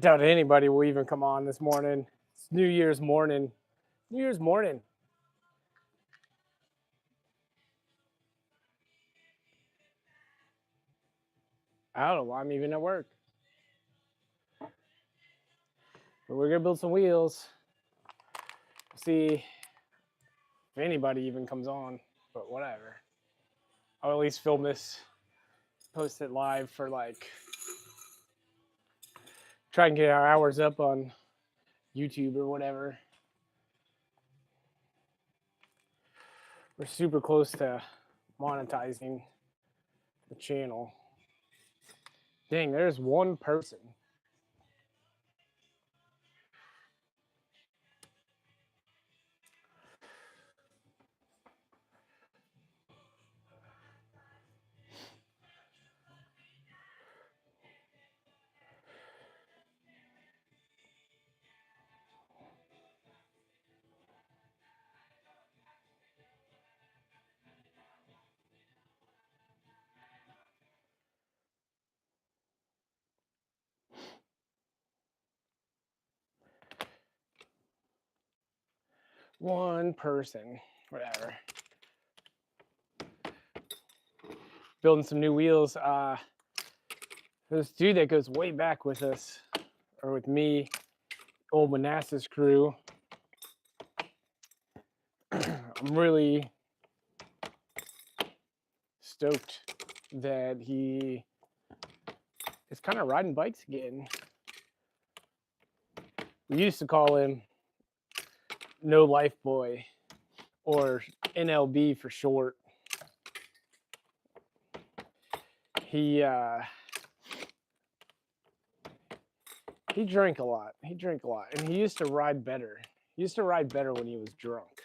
doubt anybody will even come on this morning. It's New Year's morning. New Year's morning. I don't know why I'm even at work. But we're gonna build some wheels. See if anybody even comes on. But whatever. I'll at least film this, post it live for like, try and get our hours up on YouTube or whatever. We're super close to monetizing the channel. Dang, there's one person. One person, whatever. Building some new wheels. This dude that goes way back with us, or with me, old Manassas crew. I'm really stoked that he is kind of riding bikes again. We used to call him No Life Boy, or NLB for short. He drank a lot. He drank a lot, and he used to ride better. He used to ride better when he was drunk.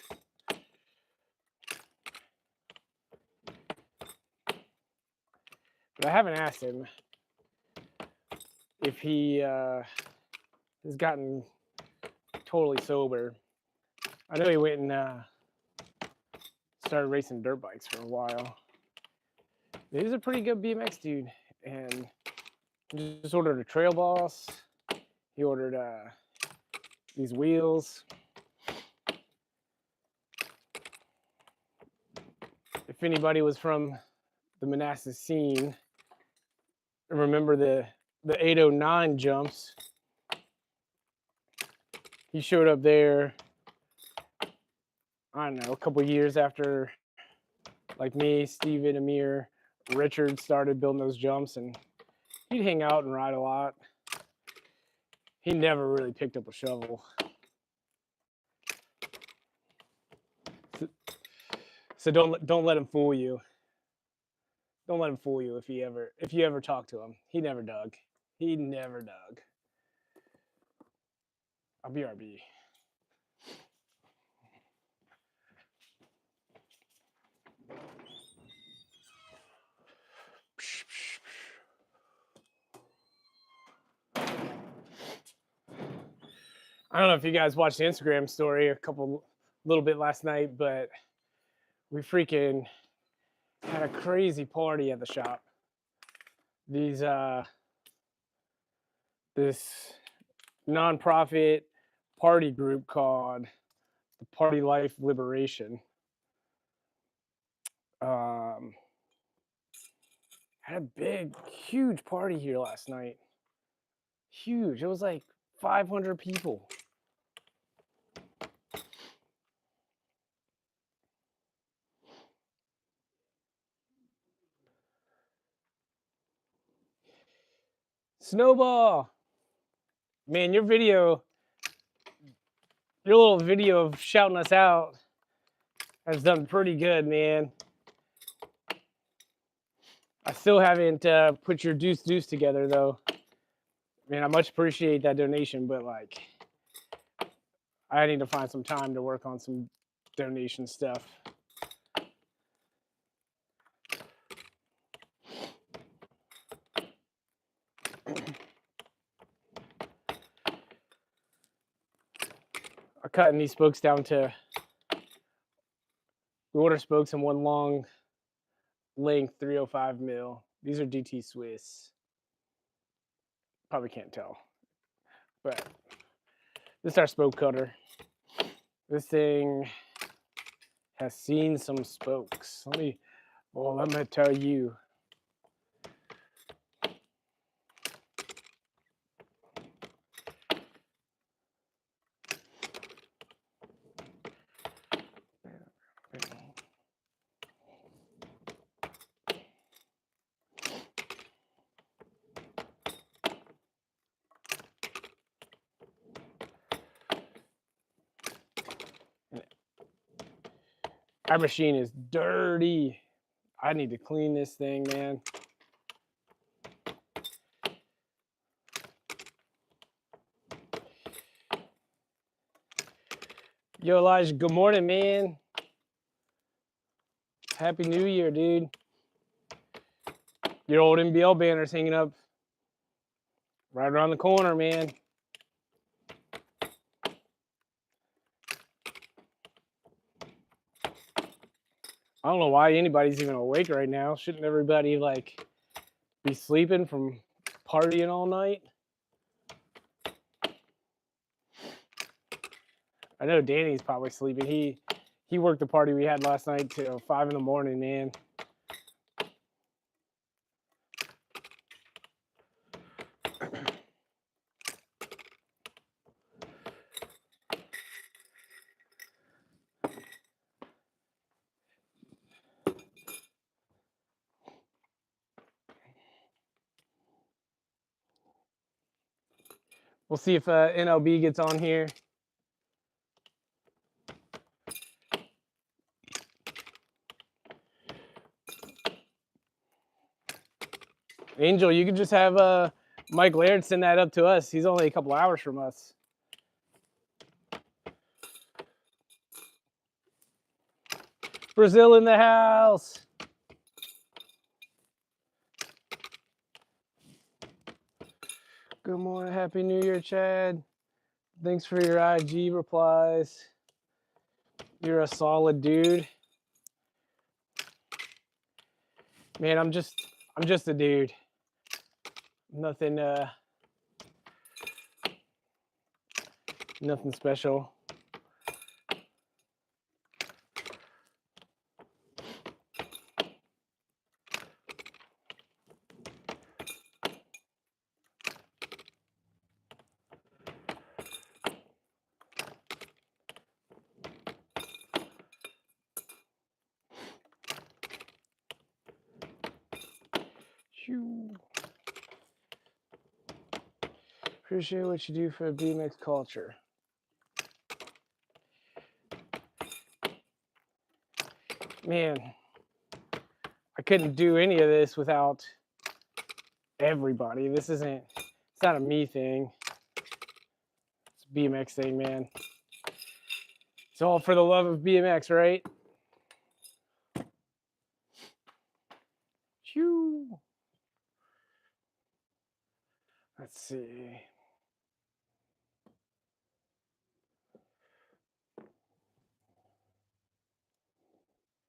But I haven't asked him if he has gotten totally sober. I know he went and started racing dirt bikes for a while. He's a pretty good BMX dude, and just ordered a Trail Boss. He ordered these wheels. If anybody was from the Manassas scene, remember the 809 jumps. He showed up there, I don't know, a couple years after, like me, Steven, Amir, Richard started building those jumps, and he'd hang out and ride a lot. He never really picked up a shovel. So don't let him fool you. Don't let him fool you if you ever talk to him. He never dug. He never dug. I'll BRB. I don't know if you guys watched the Instagram story little bit last night, but we freaking had a crazy party at the shop. These this nonprofit party group called the Party Life Liberation had a big, huge party here last night. Huge. It was like 500 people. Snowball, man, your little video of shouting us out has done pretty good, man. I still haven't put your deuce together, though. Man, I much appreciate that donation, but like, I need to find some time to work on some donation stuff. I'm cutting these spokes down to, we order spokes in one long length 305 mil. These are DT Swiss. Probably can't tell. But this is our spoke cutter. This thing has seen some spokes. Let me tell you. Our machine is dirty. I need to clean this thing, man. Yo, Elijah, good morning, man. Happy New Year, dude. Your old NBL banner's hanging up right around the corner, man. I don't know why anybody's even awake right now. Shouldn't everybody like be sleeping from partying all night? I know Danny's probably sleeping. He worked the party we had last night till 5 in the morning, man. We'll see if NLB gets on here. Angel, you could just have Mike Laird send that up to us. He's only a couple hours from us. Brazil in the house. Good morning. Happy New Year, Chad. Thanks for your IG replies. You're a solid dude. Man, I'm just a dude. Nothing nothing special. Appreciate what you do for BMX culture. Man, I couldn't do any of this without everybody. It's not a me thing. It's a BMX thing, man. It's all for the love of BMX, right? Shoo. Let's see.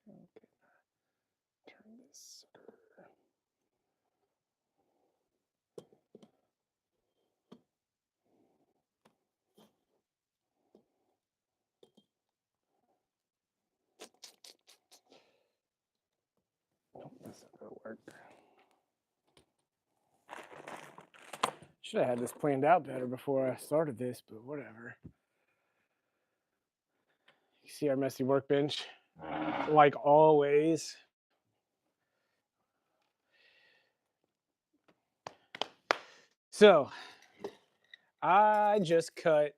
Okay. Turn this sucker. Nope, that's not gonna work. Should have had this planned out better before I started this, but whatever. You see our messy workbench, like always. So, I just cut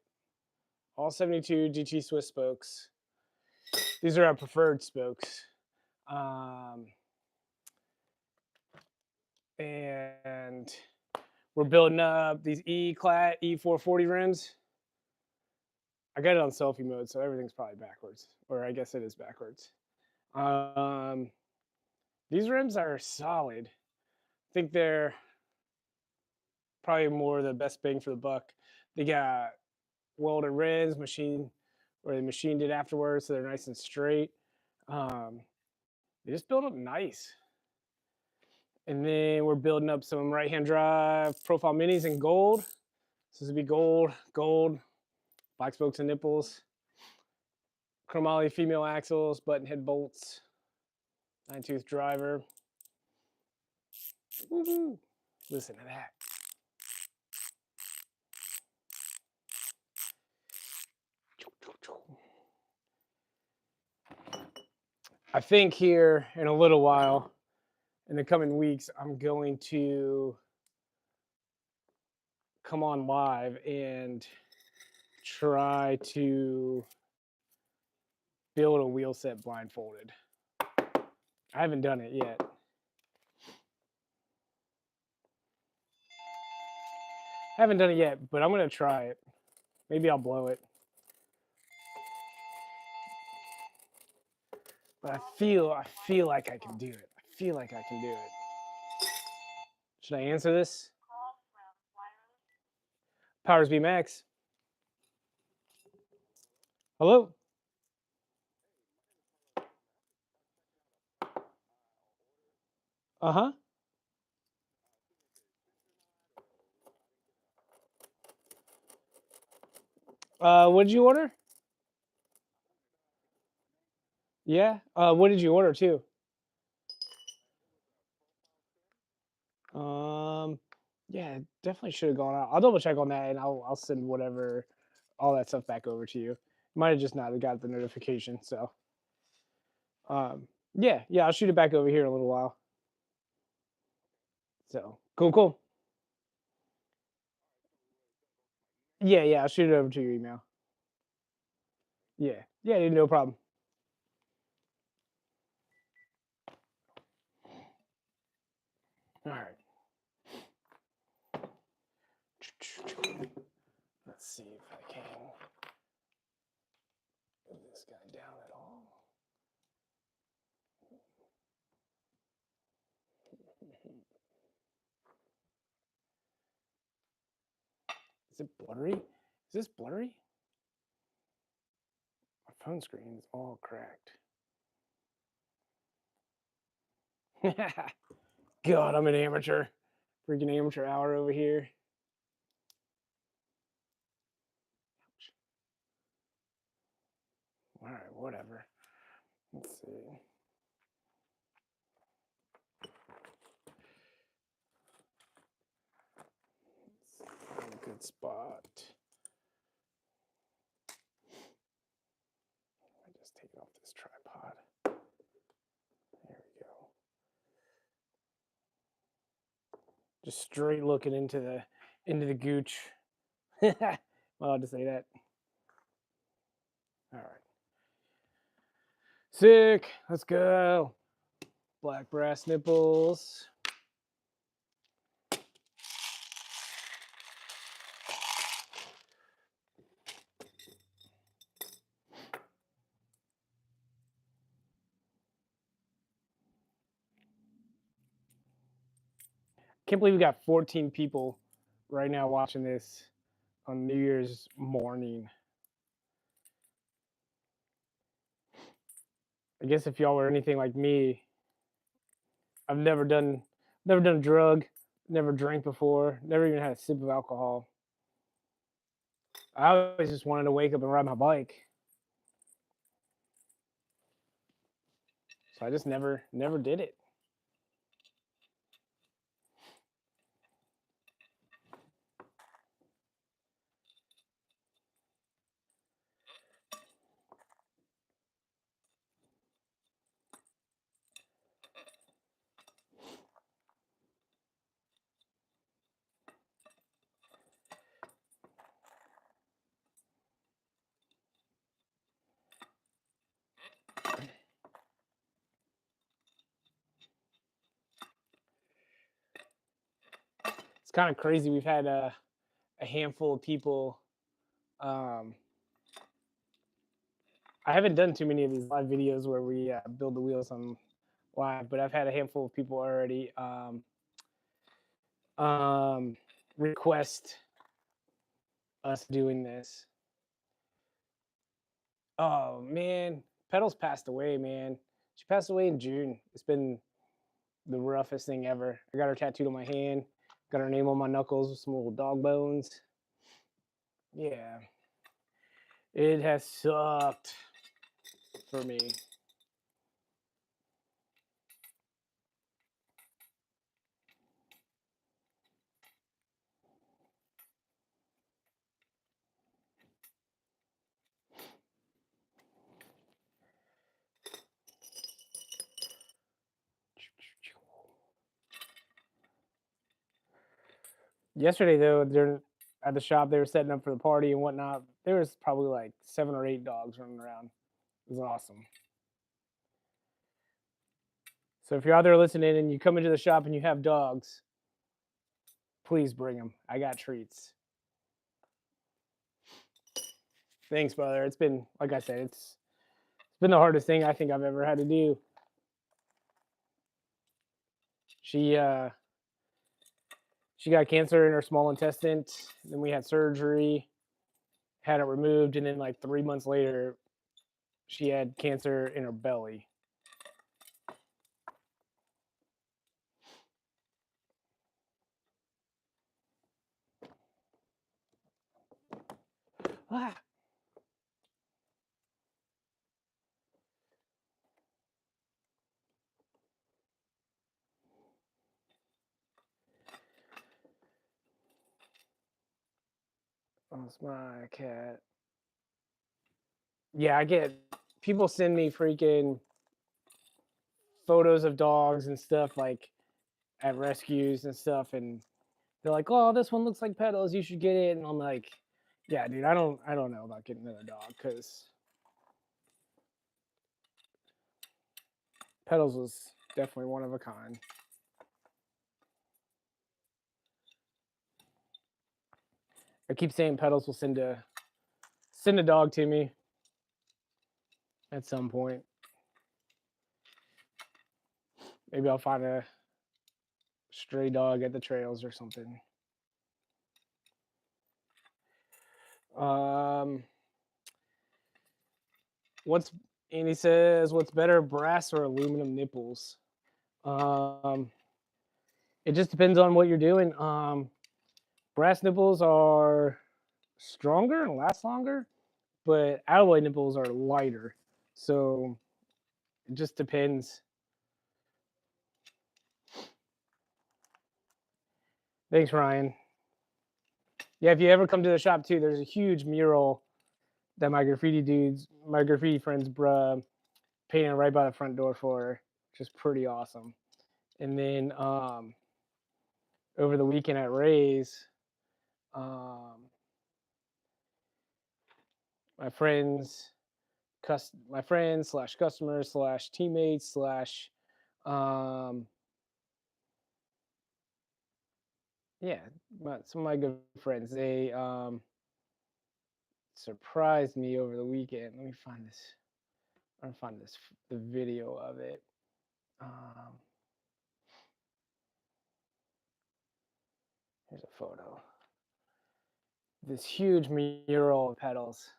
all 72 GT Swiss spokes. These are our preferred spokes. And we're building up these Eclat E440 rims. I got it on selfie mode, so everything's probably backwards, or I guess it is backwards. These rims are solid. I think they're probably more the best bang for the buck. They got welded rims, they machined it afterwards, so they're nice and straight. They just build up nice. And then we're building up some right-hand drive profile minis in gold. So this would be gold, black spokes and nipples, chromoly female axles, button head bolts, 9-tooth driver. Woo-hoo. Listen to that. I think here in a little while, in the coming weeks, I'm going to come on live and try to build a wheel set blindfolded. I haven't done it yet. But I'm gonna try it. Maybe I'll blow it. But I feel like I can do it. Should I answer this? Powers BMX. Hello? Uh-huh. What did you order? Yeah. What did you order too? Yeah, definitely should have gone out. I'll double check on that and I'll send whatever all that stuff back over to you. Might have just not got the notification, so yeah, I'll shoot it back over here in a little while. So cool. Yeah, I'll shoot it over to your email. Yeah, no problem. All right. Let's see if I can move this guy down at all. Is it blurry? Is this blurry? My phone screen is all cracked. God, I'm an amateur. Freaking amateur hour over here. All right, whatever. Let's see. Find a good spot. I just take off this tripod. There we go. Just straight looking into the gooch. I'm allowed to say that. All right. Sick. Let's go. Black brass nipples. Can't believe we got 14 people right now watching this on New Year's morning. I guess if y'all were anything like me, I've never done a drug, never drank before, never even had a sip of alcohol. I always just wanted to wake up and ride my bike. So I just never did it. It's kind of crazy. We've had a handful of people. I haven't done too many of these live videos where we build the wheels on live, but I've had a handful of people already request us doing this. Oh man, Pedals passed away, man. She passed away in June. It's been the roughest thing ever. I got her tattooed on my hand, got her name on my knuckles with some little dog bones. Yeah, it has sucked for me. Yesterday, though, they're at the shop. They were setting up for the party and whatnot. There was probably like 7 or 8 dogs running around. It was awesome. So if you're out there listening and you come into the shop and you have dogs, please bring them. I got treats. Thanks, brother. It's been, like I said, it's been the hardest thing I think I've ever had to do. She got cancer in her small intestine. Then we had surgery, had it removed, and then like 3 months later, she had cancer in her belly. Ah. That's my cat. Yeah, I get people send me freaking photos of dogs and stuff like at rescues and stuff, and they're like, "Oh, this one looks like Petals. You should get it." And I'm like, "Yeah, dude, I don't know about getting another dog because Petals was definitely one of a kind." I keep saying Petals will send a dog to me at some point. Maybe I'll find a stray dog at the trails or something. Um, what's Andy says, what's better, brass or aluminum nipples? It just depends on what you're doing. Brass nipples are stronger and last longer, but alloy nipples are lighter. So it just depends. Thanks, Ryan. Yeah, if you ever come to the shop too, there's a huge mural that my graffiti friends, painted right by the front door for her, which is pretty awesome. And then over the weekend at Ray's, um, my friends slash customers slash teammates slash yeah, some of my good friends, they surprised me over the weekend. Let me find this. I'm gonna find the video of it. Here's a photo. This huge mural of Petals.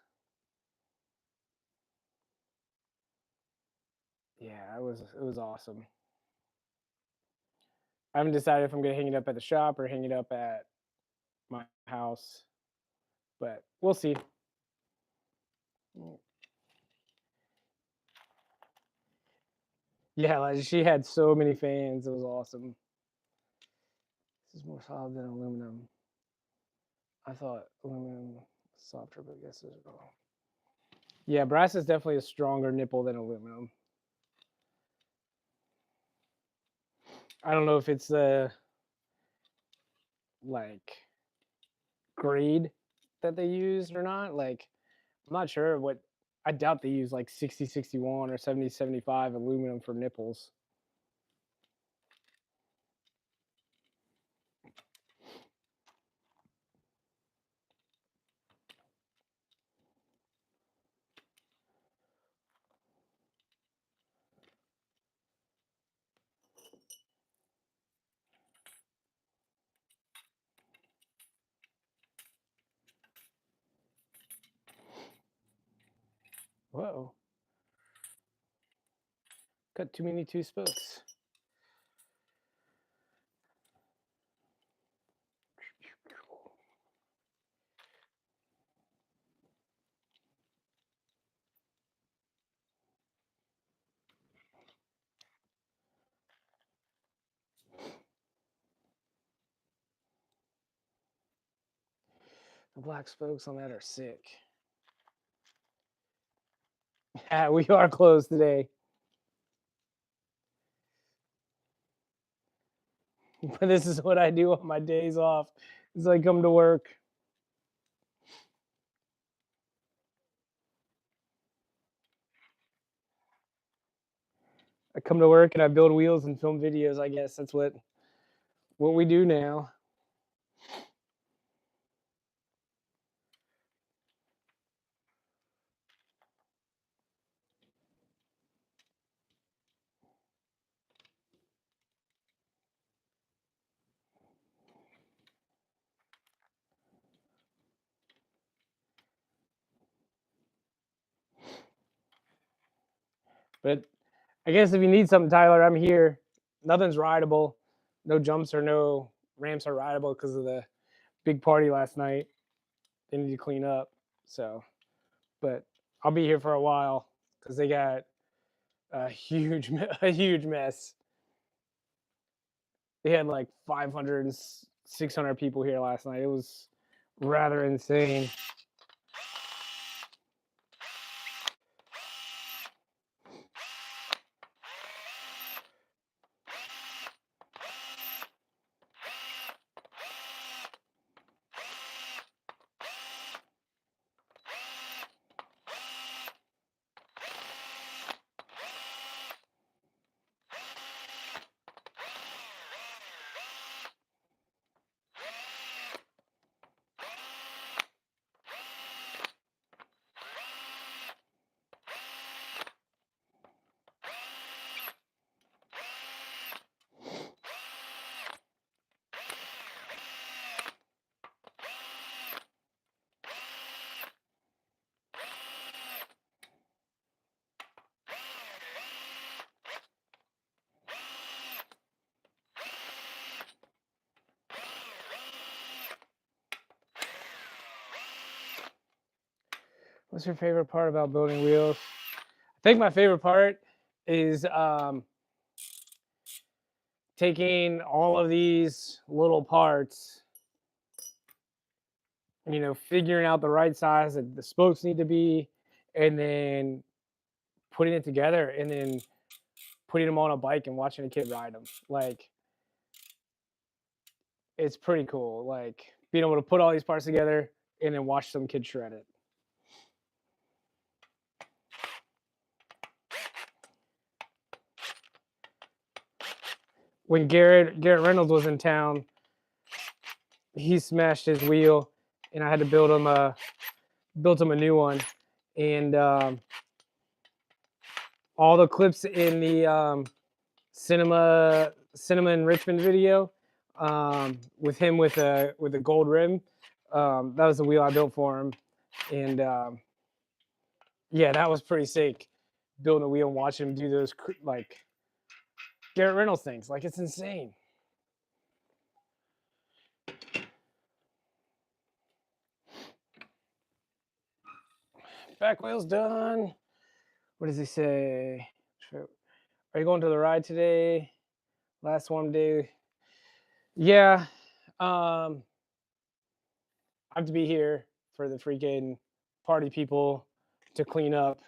Yeah, it was awesome. I haven't decided if I'm gonna hang it up at the shop or hang it up at my house, but we'll see. Yeah, like she had so many fans. It was awesome. This is more solid than aluminum. I thought aluminum was softer, but I guess it's wrong. Yeah, brass is definitely a stronger nipple than aluminum. I don't know if it's like grade that they used or not. Like, I'm not sure what. I doubt they use like 6061 or 7075 aluminum for nipples. Whoa. Got too many two spokes. The black spokes on that are sick. Yeah, we are closed today. But this is what I do on my days off. Is I come to work. I come to work and I build wheels and film videos. I guess that's what we do now. But I guess if you need something, Tyler, I'm here. Nothing's rideable. No jumps or no ramps are rideable because of the big party last night. They need to clean up. So, but I'll be here for a while because they got a huge mess. They had like 500 and 600 people here last night. It was rather insane. What's your favorite part about building wheels? I think my favorite part is taking all of these little parts, figuring out the right size that the spokes need to be, and then putting it together, and then putting them on a bike and watching a kid ride them. Like, it's pretty cool. Like, being able to put all these parts together and then watch some kid shred it. When Garrett Reynolds was in town, he smashed his wheel, and I had to built him a new one. And all the clips in the cinema in Richmond video with him with a gold rim, that was the wheel I built for him. And yeah, that was pretty sick. Building a wheel and watching him do those like Garrett Reynolds things. Like, it's insane. Back wheel's done. What does he say? Are you going to the ride today? Last warm day. Yeah. I have to be here for the freaking party people to clean up.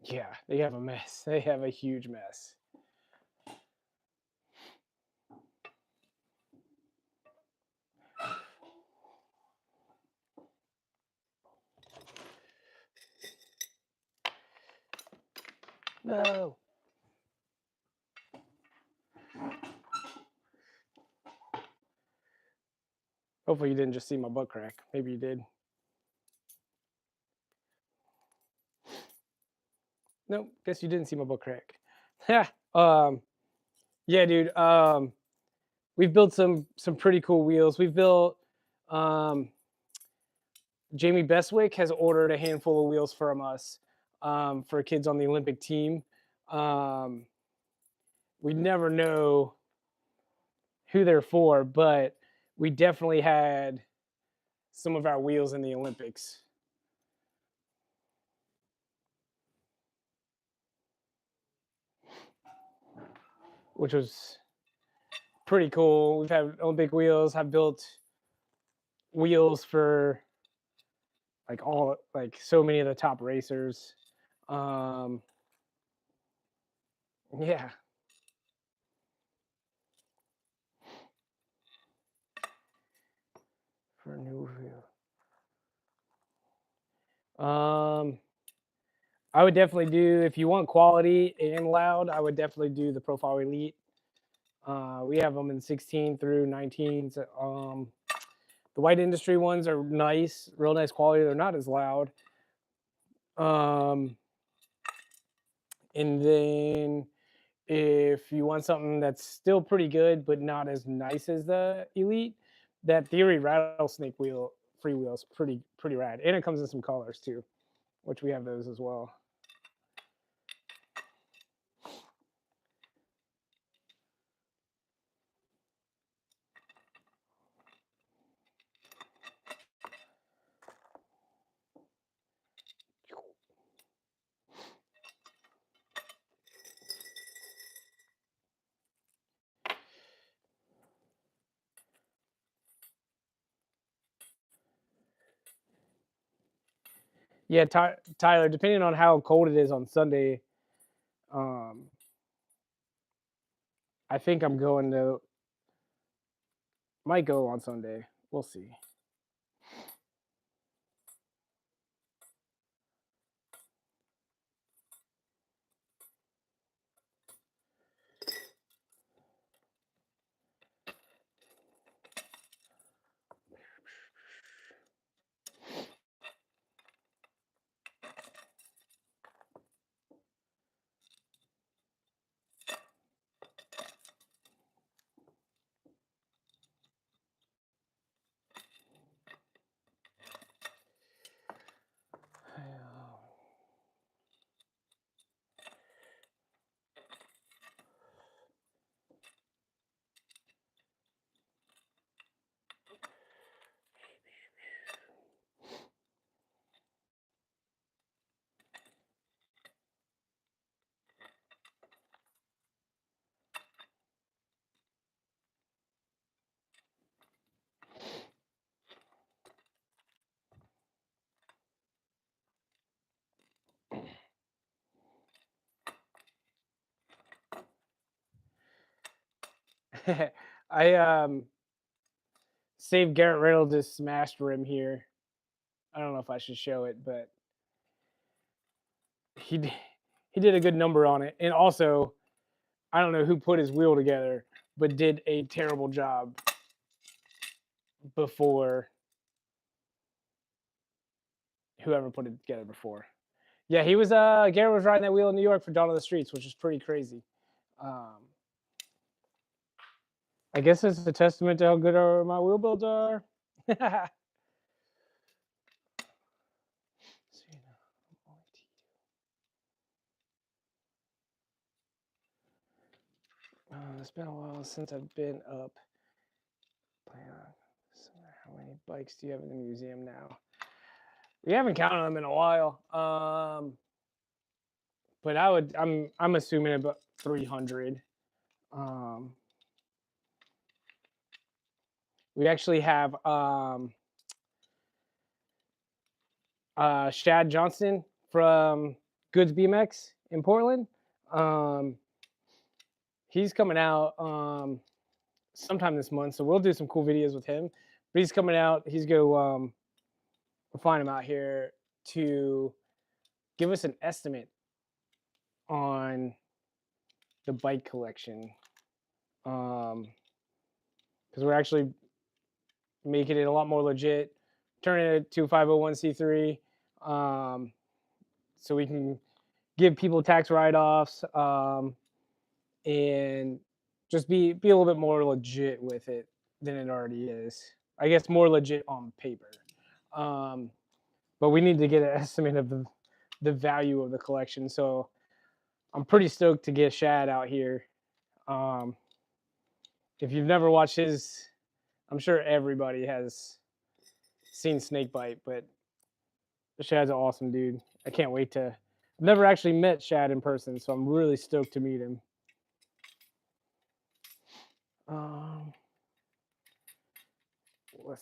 Yeah, they have a mess. They have a huge mess. No. Hopefully you didn't just see my butt crack. Maybe you did. Nope, guess you didn't see my butt crack. Yeah, dude. We've built some pretty cool wheels. We've built Jamie Bestwick has ordered a handful of wheels from us for kids on the Olympic team. We never know who they're for, but we definitely had some of our wheels in the Olympics. Which was pretty cool. We've had Olympic wheels. I've built wheels for like so many of the top racers. Yeah. For a new wheel. I would definitely do, if you want quality and loud, I would definitely do the Profile Elite. We have them in 16 through 19. The white industry ones are nice, real nice quality. They're not as loud. And then if you want something that's still pretty good, but not as nice as the Elite, that Theory Rattlesnake freewheel is pretty rad. And it comes in some colors too, which we have those as well. Yeah, Tyler, depending on how cold it is on Sunday, I think I'm going to, might go on Sunday. We'll see. I saved Garrett Reynolds' smashed rim here. I don't know if I should show it, but he did a good number on it. And also, I don't know who put his wheel together, but did a terrible job before whoever put it together before. Yeah, he was Garrett was riding that wheel in New York for Dawn of the Streets, which is pretty crazy. I guess it's a testament to how good my wheel builds are. It's been a while since I've been up. How many bikes do you have in the museum now? We haven't counted them in a while. But I'm assuming about 300. We actually have Shad Johnson from Goods BMX in Portland. He's coming out sometime this month, so we'll do some cool videos with him. But he's coming out. He's going we'll find him out here to give us an estimate on the bike collection. Because we're actually making it a lot more legit, turning it to 501c3, so we can give people tax write-offs, and just be a little bit more legit with it than it already is. I guess more legit on paper. But we need to get an estimate of the value of the collection. So I'm pretty stoked to get Shad out here. If you've never watched his, I'm sure everybody has seen Snakebite, but Shad's an awesome dude. I can't wait to. I've never actually met Shad in person, so I'm really stoked to meet him. Let's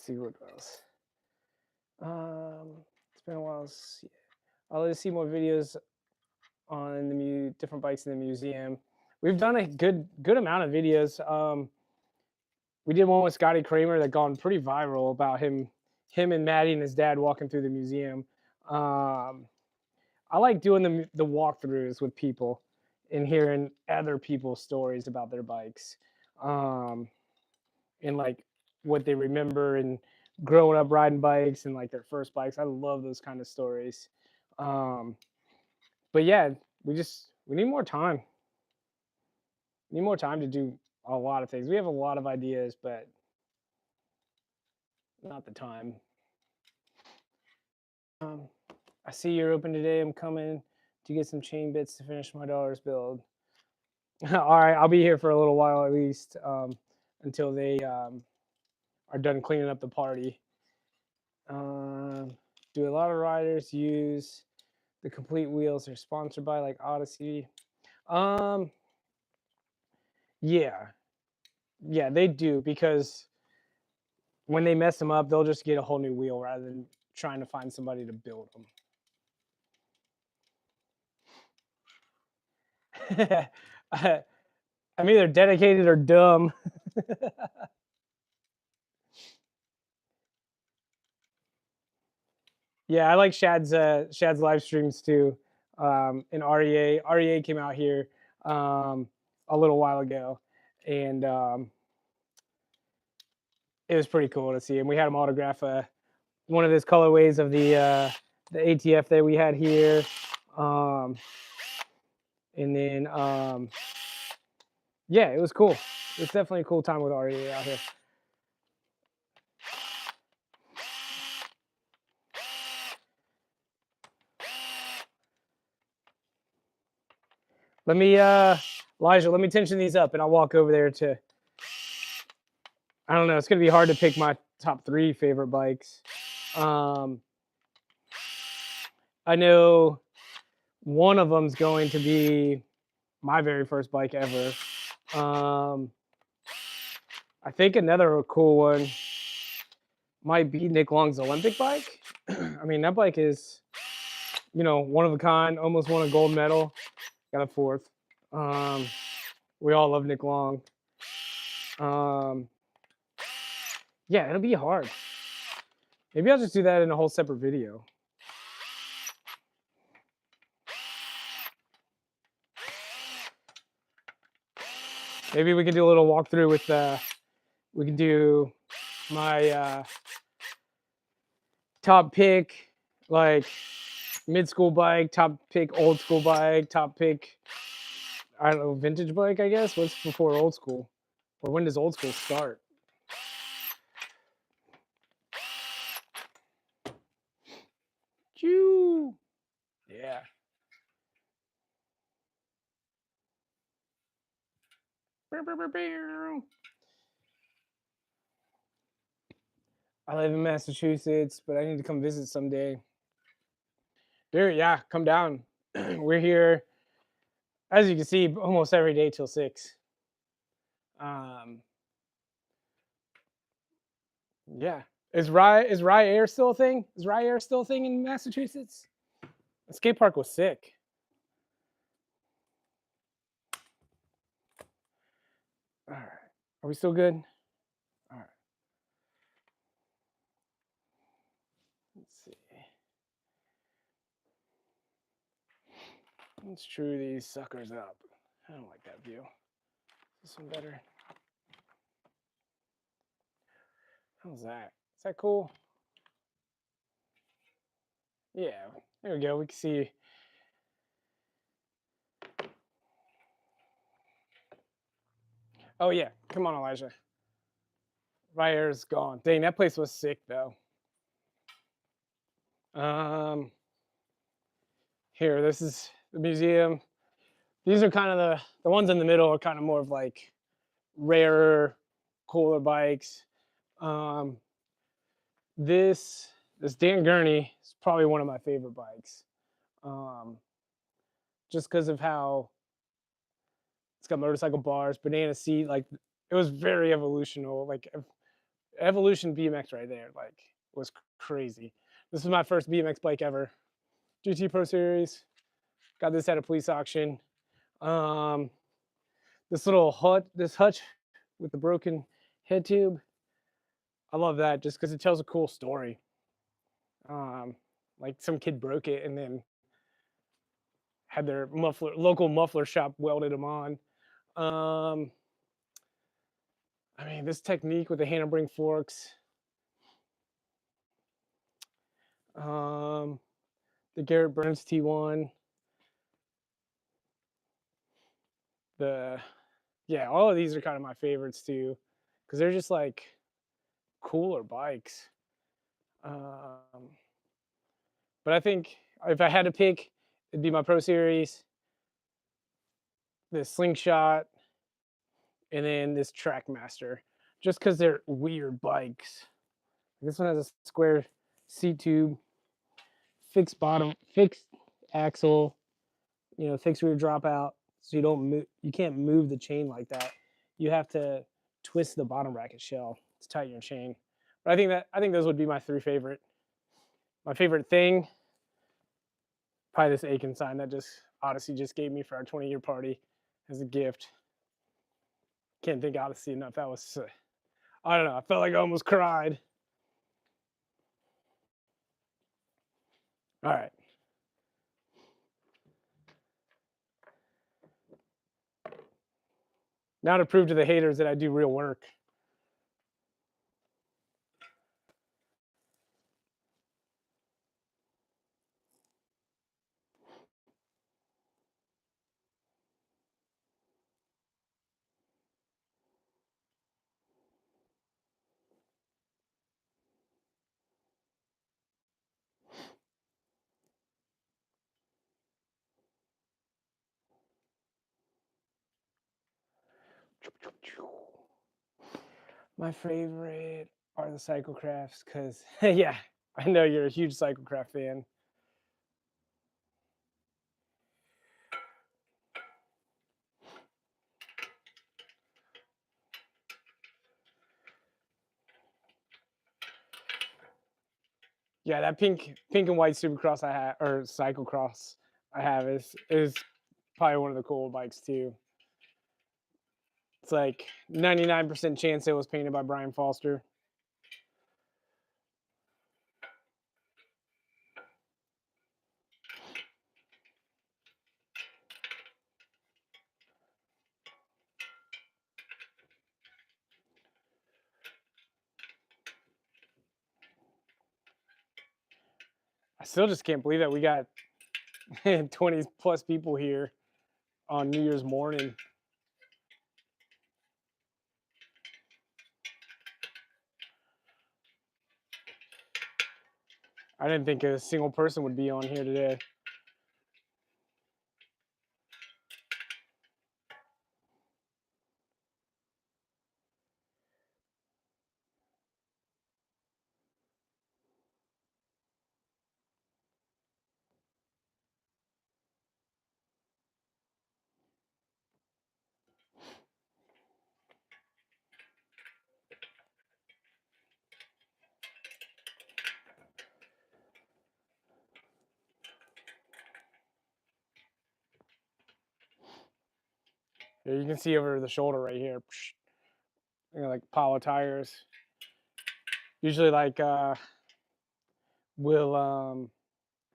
see what else. It's been a while. I'll let you see more videos on the different bikes in the museum. We've done a good amount of videos. We did one with Scotty Kramer that gone pretty viral about him and Maddie and his dad walking through the museum. I like doing the walkthroughs with people and hearing other people's stories about their bikes, and like what they remember and growing up riding bikes and like their first bikes. I love those kind of stories. But yeah, we need more time. We need more time to do a lot of things. We have a lot of ideas, but not the time. I see you're open today. I'm coming to get some chain bits to finish my daughter's build. All right, I'll be here for a little while at least, until they are done cleaning up the party. Do a lot of riders use the complete wheels they're sponsored by, like Odyssey? Yeah, they do, because when they mess them up, they'll just get a whole new wheel rather than trying to find somebody to build them. I'm either dedicated or dumb. Yeah, I like Shad's live streams too. And REA came out here a little while ago, and it was pretty cool to see. And we had him autograph one of his colorways of the ATF that we had here. And then yeah, it was cool. It's definitely a cool time with REA out here. Let me, Elijah, let me tension these up and I'll walk over there to, I don't know, it's going to be hard to pick my top 3 favorite bikes. I know one of them's going to be my very first bike ever. I think another cool one might be Nick Long's Olympic bike. I mean, that bike is, one of a kind, almost won a gold medal, got a 4th. We all love Nick Long. Yeah, it'll be hard. Maybe I'll just do that in a whole separate video. Maybe we can do a little walkthrough with we can do my top pick, like mid-school bike, top pick old school bike, top pick, I don't know, vintage bike, I guess. What's before old school? Or when does old school start? Choo! Yeah. I live in Massachusetts, but I need to come visit someday. Dude, yeah, come down. We're here, as you can see, almost every day till 6. Yeah. Is Rye Air still a thing? Is Rye Air still a thing in Massachusetts? The skate park was sick. All right. Are we still good? All right. Let's see. Let's true these suckers up. I don't like that view. Is this one better? How's that? Is that cool? Yeah. There we go. We can see. Oh yeah. Come on, Elijah. Rye Air's gone. Dang, that place was sick though. Here, this is the museum. These are kind of the ones in the middle are kind of more of like rarer, cooler bikes. This Dan Gurney is probably one of my favorite bikes, just because of how it's got motorcycle bars, banana seat, like it was very evolutional, like evolution BMX right there, like was crazy. This was my first BMX bike ever. GT Pro Series. Got this at a police auction. Um, this little hutch with the broken head tube. I love that just because it tells a cool story. Um, like some kid broke it and then had their local muffler shop welded them on. Um, I mean, this technique with the handlebar forks. Um, the Garrett Burns T1. The Yeah, all of these are kind of my favorites too, because they're just like cooler bikes. Um, but I think if I had to pick, it'd be my Pro Series, the Slingshot, and then this Trackmaster, just because they're weird bikes. This one has a square seat tube, fixed bottom, fixed axle, fixed rear dropout, so you don't move, you can't move the chain like that. You have to twist the bottom bracket shell to tighten your chain. But I think those would be my three favorite. My favorite thing, probably this Aiken sign that Odyssey just gave me for our 20-year party as a gift. Can't thank Odyssey enough. That was, I don't know, I felt like I almost cried. All right. Now to prove to the haters that I do real work. My favorite are the Cyclecrafts because, yeah, I know you're a huge Cyclecraft fan. Yeah, that pink and white Supercross I have, or Cyclecross I have, is probably one of the cool bikes too. It's like 99% chance it was painted by Brian Foster. I still just can't believe that we got 20 plus people here on New Year's morning. I didn't think a single person would be on here today. Yeah, you can see over the shoulder right here, like pile of tires. Usually, like will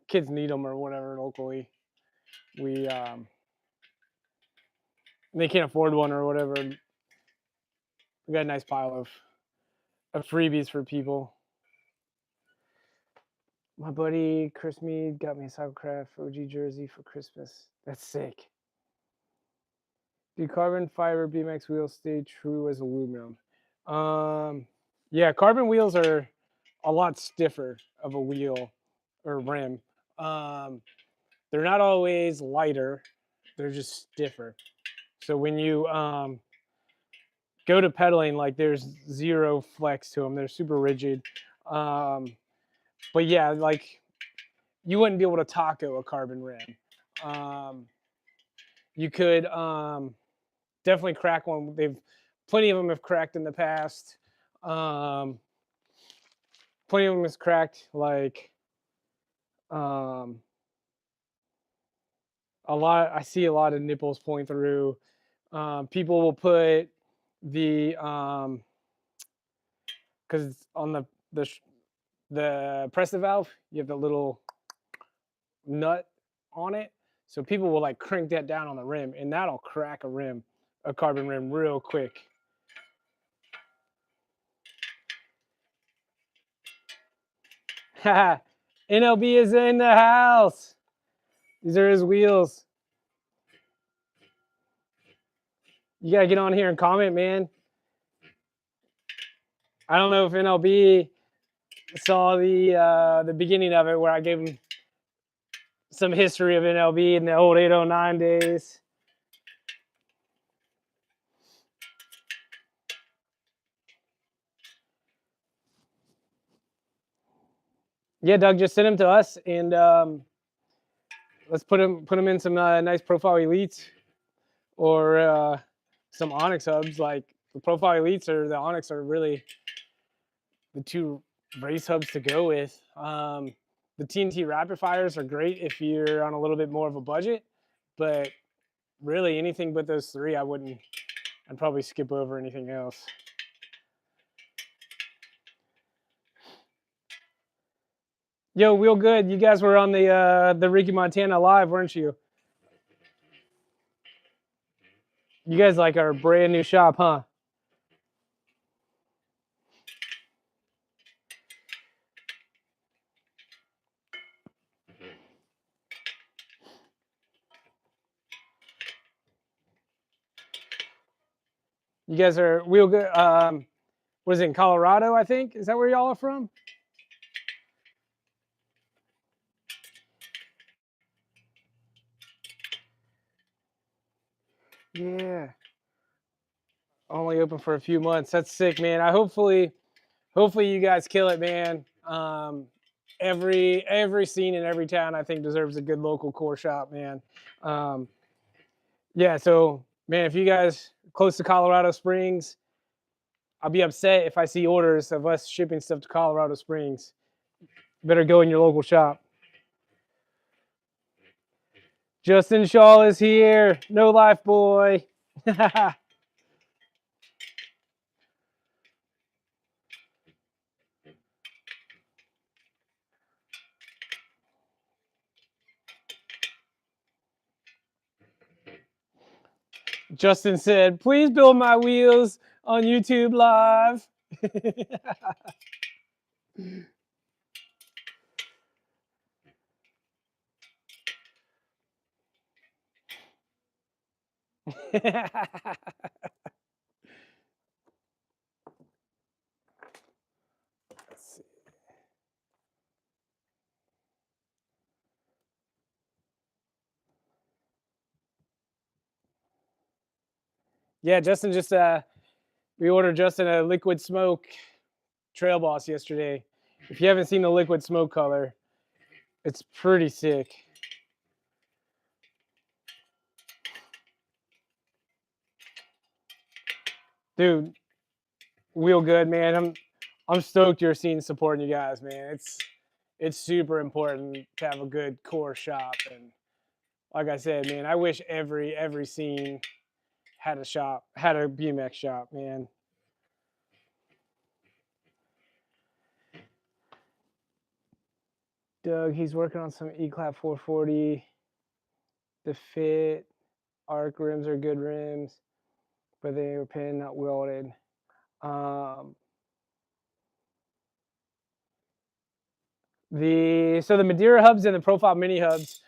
kids need them or whatever locally. We they can't afford one or whatever. We got a nice pile of freebies for people. My buddy Chris Mead got me a Cyclecraft OG jersey for Christmas. That's sick. Do carbon fiber BMX wheels stay true as aluminum? Yeah, carbon wheels are a lot stiffer of a wheel or rim. They're not always lighter; they're just stiffer. So when you go to pedaling, like there's zero flex to them. They're super rigid. But yeah, like you wouldn't be able to taco a carbon rim. You could definitely crack one. They've plenty of them have cracked in the past. Plenty of them has cracked, like a lot. I see a lot of nipples pulling through. People will put the because on the press valve, you have the little nut on it. So people will like crank that down on the rim, and that'll crack a carbon rim real quick. NLB is in the house. These are his wheels. You gotta get on here and comment, man. I don't know if NLB saw the beginning of it, where I gave him some history of NLB in the old 809 days. Yeah, Doug, just send them to us, and let's put them in some nice profile elites, or some Onyx hubs. Like the profile elites or the Onyx are really the two race hubs to go with. The TNT rapid fires are great if you're on a little bit more of a budget, but really anything but those three, I'd probably skip over anything else. Yo, Wheel Good, you guys were on the Ricky Montana live, weren't you? You guys like our brand new shop, huh? You guys are Wheel Good. Was it in Colorado? I think, is that where y'all are from? Yeah. Only open for a few months. That's sick, man. Hopefully you guys kill it, man. Every scene in every town, I think, deserves a good local core shop, man. Yeah, so man, if you guys close to Colorado Springs, I'll be upset if I see orders of us shipping stuff to Colorado Springs. Better go in your local shop. Justin Shaw is here. No life boy. Justin said, please build my wheels on YouTube Live. Yeah, Justin just we ordered Justin a liquid smoke Trail Boss yesterday. If you haven't seen the liquid smoke color, it's pretty sick. Dude, Wheel Good, man. I'm stoked you're seeing supporting you guys, man. It's super important to have a good core shop, and like I said, man, I wish every scene had a BMX shop, man. Doug, he's working on some Eclat 440. The fit, arc rims are good rims, but they were pin, not welded. The Madeira hubs and the Profile Mini hubs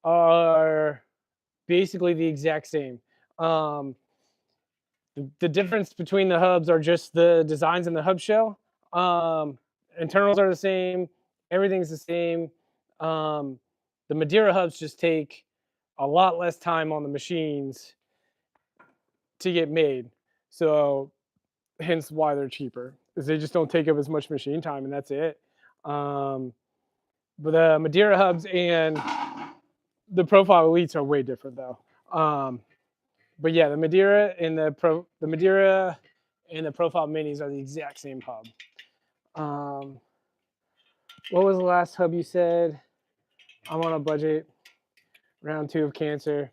are basically the exact same. The difference between the hubs are just the designs in the hub shell. Internals are the same. Everything's the same. The Madeira hubs just take a lot less time on the machines to get made. So hence why they're cheaper, is they just don't take up as much machine time, and that's it. But the Madeira hubs and the Profile Elites are way different, though. But yeah, the Madeira and the Madeira and the Profile Minis are the exact same hub. What was the last hub you said? I'm on a budget. Round 2 of cancer.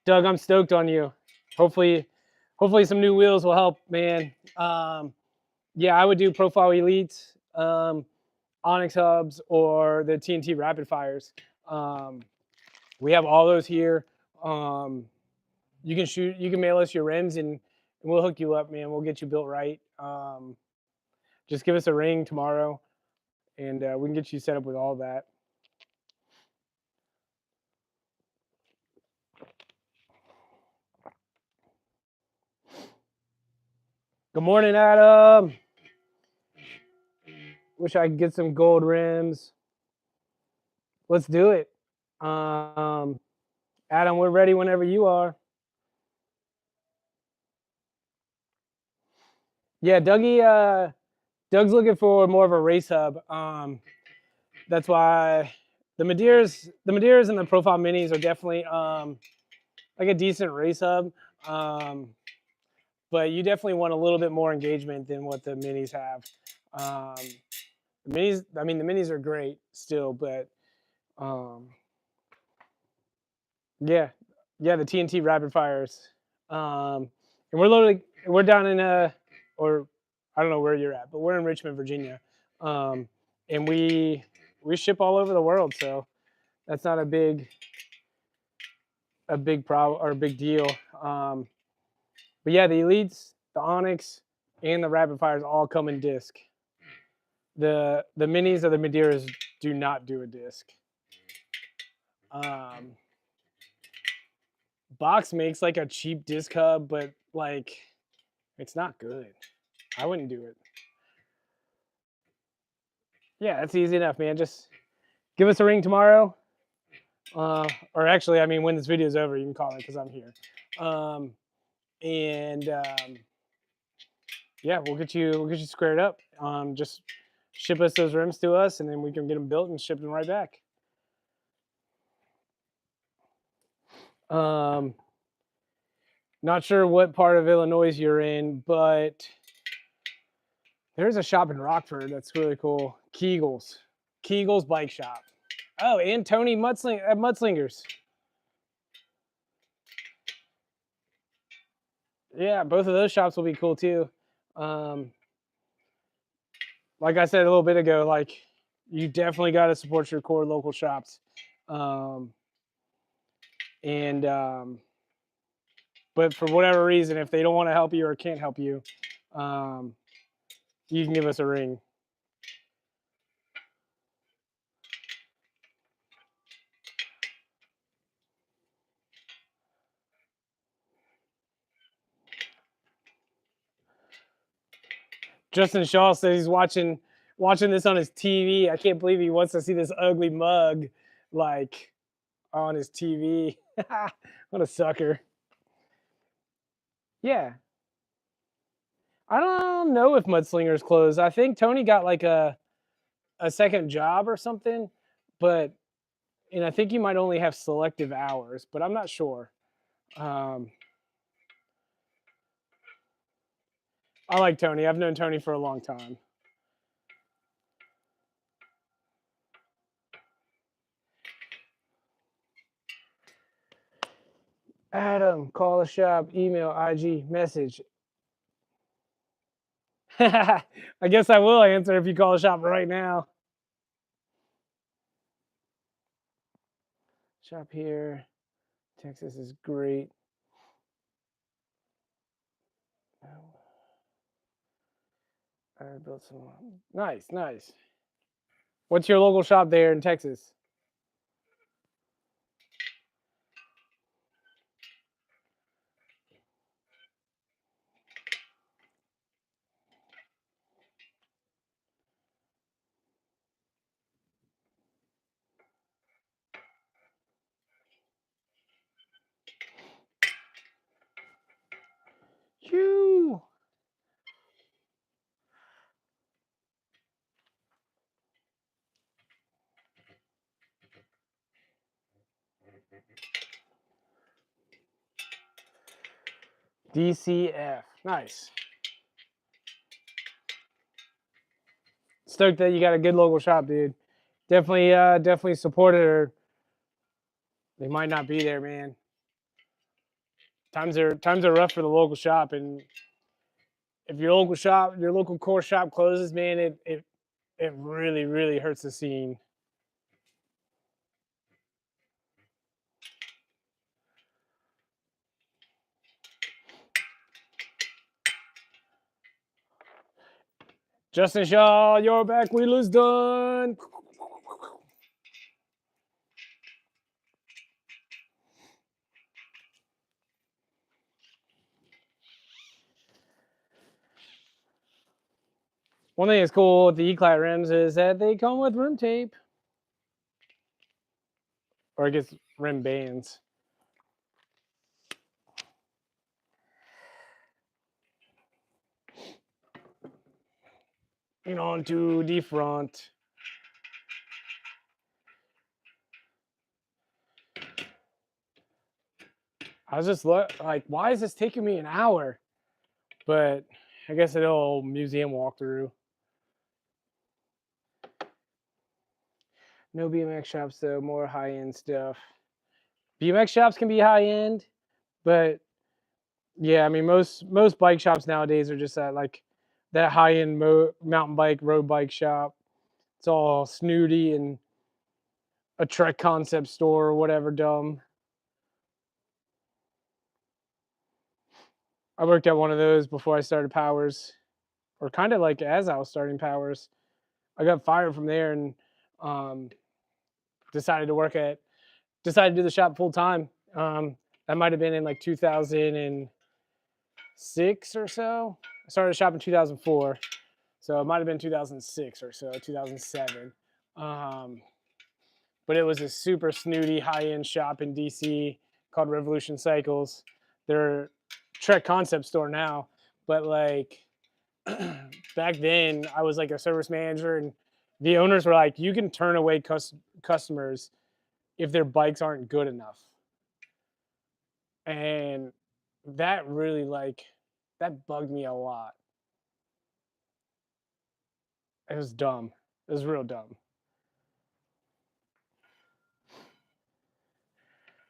Doug, I'm stoked on you. Hopefully some new wheels will help, man. Yeah, I would do Profile Elites, Onyx hubs, or the TNT Rapid Fires. We have all those here. You can mail us your rims and we'll hook you up, man. We'll get you built right. Just give us a ring tomorrow and we can get you set up with all that. Good morning, Adam. Wish I could get some gold rims. Let's do it. Adam, we're ready whenever you are. Yeah, Doug's looking for more of a race hub. That's why the Madeiras and the Profile Minis are definitely like a decent race hub. But you definitely want a little bit more engagement than what the Minis have. The Minis are great still, but yeah, the TNT Rapid Fires. And we're down in or I don't know where you're at, but we're in Richmond, Virginia, and we ship all over the world, so that's not a big problem or a big deal. But yeah, the Elites, the Onyx, and the Rapid Fires all come in disc. The Minis or the Madeiras do not do a disc. Box makes like a cheap disc hub, but like it's not good. I wouldn't do it. Yeah, that's easy enough, man. Just give us a ring tomorrow. Or actually, I mean, when this video is over, you can call me because I'm here. Yeah, we'll get you squared up. Just ship us those rims to us, and then we can get them built and ship them right back. Not sure what part of Illinois you're in, but there's a shop in Rockford that's really cool. Kegel's Bike Shop. Oh, and Tony at Mudslingers. Yeah, both of those shops will be cool too. Like I said a little bit ago, like you definitely got to support your core local shops. But for whatever reason, if they don't want to help you or can't help you, you can give us a ring. Justin Shaw says he's watching this on his TV. I can't believe he wants to see this ugly mug like on his TV. What a sucker. Yeah. I don't know if Mudslingers closed. I think Tony got like a second job or something, and I think you might only have selective hours, but I'm not sure. I like Tony. I've known Tony for a long time. Adam, call the shop, email, IG, message. I guess I will answer if you call the shop right now. Shop here. Texas is great. I built some. Nice. What's your local shop there in Texas? You. DCF. Nice. Stoked that you got a good local shop, dude. Definitely support it, or they might not be there, man. Times are rough for the local shop, and if your local core shop closes, man, it really hurts the scene. Justin Shaw, your back wheel is done. One thing that's cool with the Eclat rims is that they come with rim tape. Or I guess rim bands. And on to the front. I was just like, why is this taking me an hour? But I guess an old museum walkthrough. No BMX shops though, more high-end stuff. BMX shops can be high-end, but yeah, I mean most bike shops nowadays are just that high-end mountain bike, road bike shop. It's all snooty and a Trek concept store or whatever dumb. I worked at one of those before I started Powers, or kind of like as I was starting Powers. I got fired from there and decided to do the shop full time. That might have been in like 2006 or so. I started the shop in 2004, so it might have been 2006 or so, 2007. But it was a super snooty high-end shop in DC called Revolution Cycles. They're Trek concept store now, but like back then I was like a service manager, and the owners were like, you can turn away customers if their bikes aren't good enough. And that really that bugged me a lot. It was dumb. It was real dumb.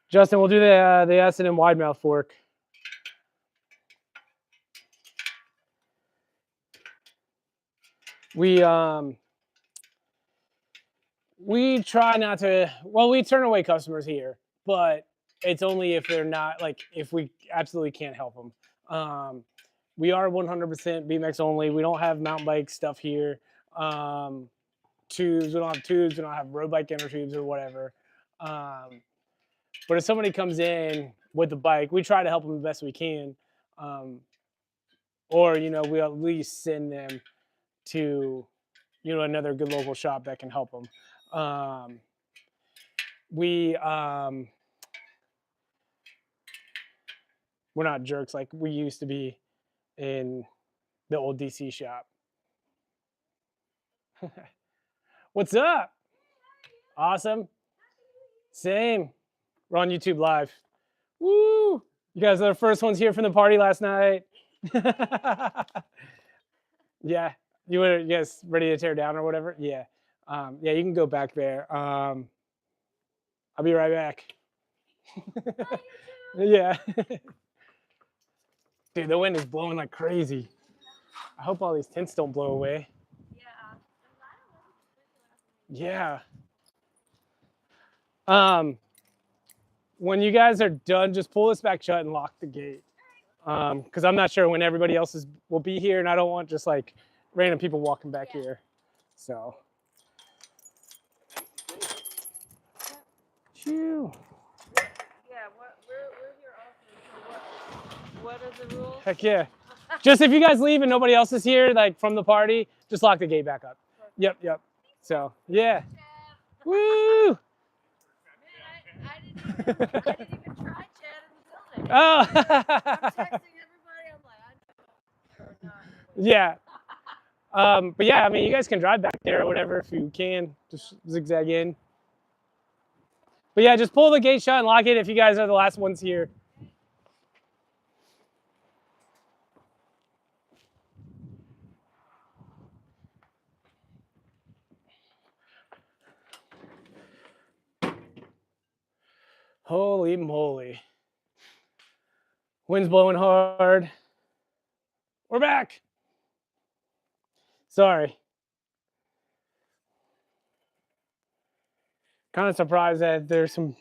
Justin, we'll do the S&M wide mouth fork. We try not to. Well, we turn away customers here, but it's only if they're not if we absolutely can't help them. We are 100% BMX only. We don't have mountain bike stuff here. Tubes. We don't have tubes. We don't have road bike inner tubes or whatever. But if somebody comes in with the bike, we try to help them the best we can. Or we at least send them to another good local shop that can help them. We're not jerks like we used to be in the old DC shop. What's up? Awesome. Same. We're on YouTube Live. Woo! You guys are the first ones here from the party last night. Yeah. You guys ready to tear down or whatever? Yeah. Yeah, you can go back there. I'll be right back. Yeah. Dude, the wind is blowing like crazy. I hope all these tents don't blow away. Yeah. When you guys are done, just pull this back shut and lock the gate. Because I'm not sure when everybody else will be here, and I don't want just like random people walking back here. So. Phew. Yeah, we're here also. So what are the rules? Heck yeah. Just if you guys leave and nobody else is here, like from the party, just lock the gate back up. Yep. So, yeah. Woo! Man, I didn't even try Chad in the building. Oh. I'm texting everybody. I'm like, I know or not. Yeah. But yeah, I mean, you guys can drive back there or whatever if you can. Just zigzag in. But yeah, just pull the gate shut and lock it if you guys are the last ones here. Holy moly. Wind's blowing hard. We're back. Sorry. Kind of surprised that there's some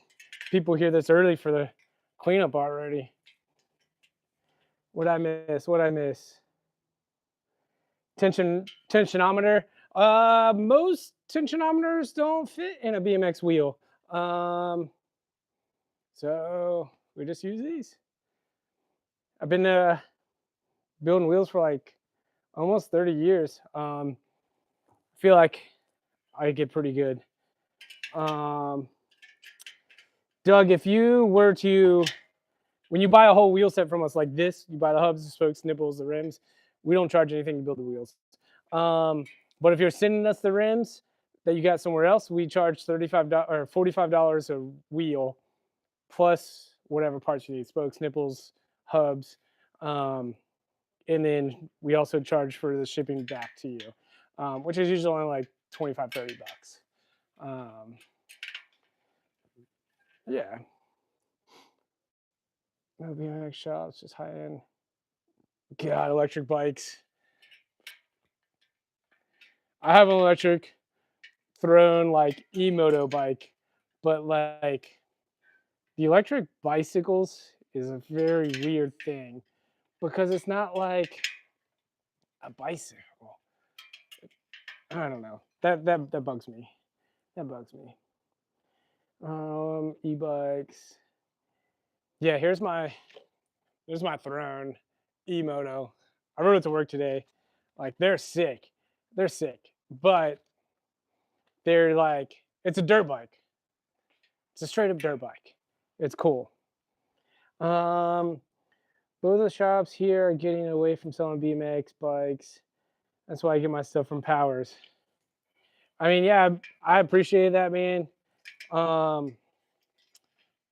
people here that's early for the cleanup already. What'd I miss? What'd I miss? Tensionometer. Most tensionometers don't fit in a BMX wheel. So we just use these. I've been building wheels for like almost 30 years. I feel like I get pretty good. Doug, if you were to, when you buy a whole wheel set from us like this, you buy the hubs, the spokes, nipples, the rims, we don't charge anything to build the wheels. But if you're sending us the rims that you got somewhere else, we charge $35 or $45 a wheel, plus whatever parts you need, spokes, nipples, hubs. And then we also charge for the shipping back to you, which is usually only like 25, $30. Yeah. No BMX shops, just high end. God, electric bikes. I have an electric thrown like e-moto bike, but like the electric bicycles is a very weird thing because it's not like a bicycle. I don't know. That bugs me. That bugs me. E-bikes. Yeah, here's my throne e-moto. I rode it to work today. Like they're sick. They're sick. But they're like, it's a dirt bike. It's a straight up dirt bike. It's cool. Both of the shops here are getting away from selling BMX bikes. That's why I get my stuff from Powers. I mean, yeah, I appreciate that, man.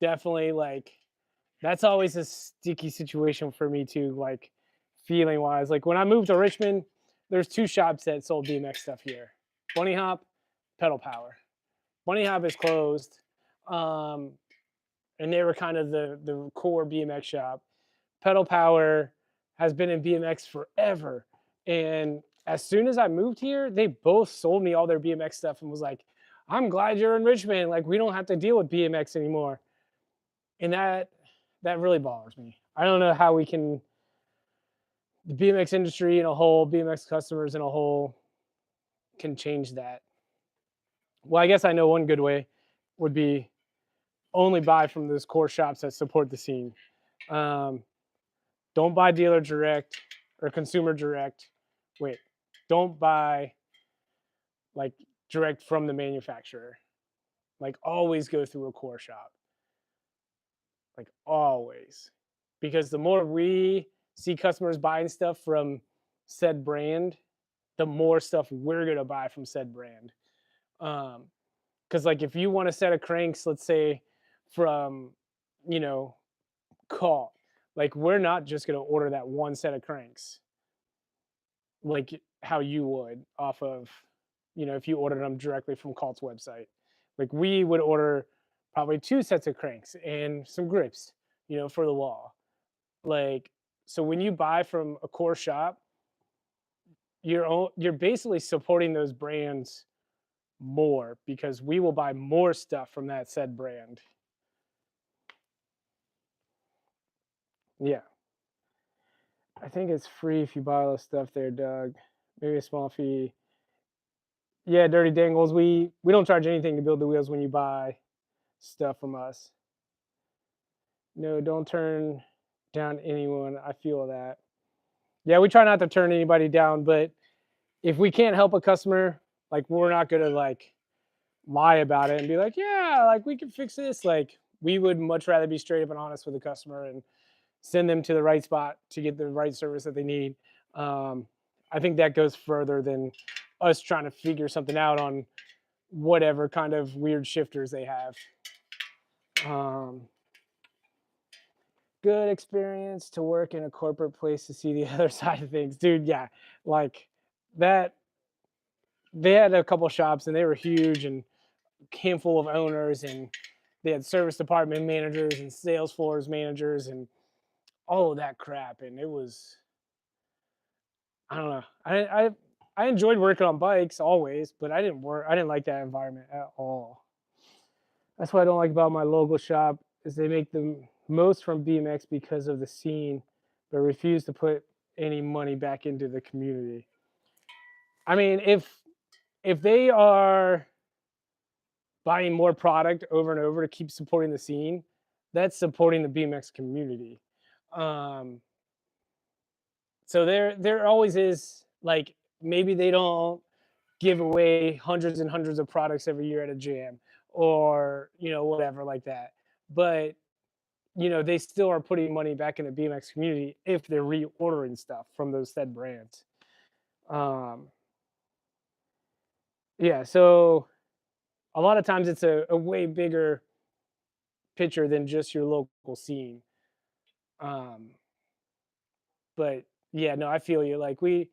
Definitely, like, that's always a sticky situation for me too, like, feeling wise. Like, when I moved to Richmond, there's 2 shops that sold BMX stuff here: Bunny Hop, Pedal Power. Bunny Hop is closed, and they were kind of the core BMX shop. Pedal Power has been in BMX forever, and as soon as I moved here, they both sold me all their BMX stuff and was like, "I'm glad you're in Richmond. Like, we don't have to deal with BMX anymore." And that really bothers me. I don't know how we can, the BMX industry in a whole, BMX customers in a whole, can change that. Well, I guess I know one good way would be only buy from those core shops that support the scene. Don't buy dealer direct or consumer direct. Wait, don't buy like direct from the manufacturer. Like always go through a core shop. Like always. Because the more we see customers buying stuff from said brand, the more stuff we're gonna buy from said brand. Because like if you want a set of cranks, let's say from, you know, Call, like we're not just gonna order that one set of cranks, like how you would off of, you know, if you ordered them directly from Calt's website. Like we would order probably 2 sets of cranks and some grips, you know, for the wall. Like, so when you buy from a core shop, you're basically supporting those brands more because we will buy more stuff from that said brand. Yeah. I think it's free if you buy all the stuff there, Doug. Maybe a small fee. Yeah, Dirty Dangles. We don't charge anything to build the wheels when you buy stuff from us. No, don't turn down anyone. I feel that. Yeah, we try not to turn anybody down, but if we can't help a customer, like we're not gonna like lie about it and be like, yeah, like we can fix this. Like we would much rather be straight up and honest with the customer and send them to the right spot to get the right service that they need. I think that goes further than us trying to figure something out on whatever kind of weird shifters they have. Good experience to work in a corporate place to see the other side of things, dude. Yeah, like that. They had a couple shops and they were huge and handful of owners, and they had service department managers and sales floors managers and all of that crap. And it was, I don't know. I enjoyed working on bikes always, but I didn't like that environment at all. That's what I don't like about my local shop is they make the most from BMX because of the scene, but refuse to put any money back into the community. I mean, if they are buying more product over and over to keep supporting the scene, that's supporting the BMX community. Um, so there always is like maybe they don't give away hundreds and hundreds of products every year at a jam or whatever like that, but they still are putting money back in the BMX community if they're reordering stuff from those said brands. Um, yeah, so a lot of times it's a way bigger picture than just your local scene. Um, but yeah, no, I feel you. Like we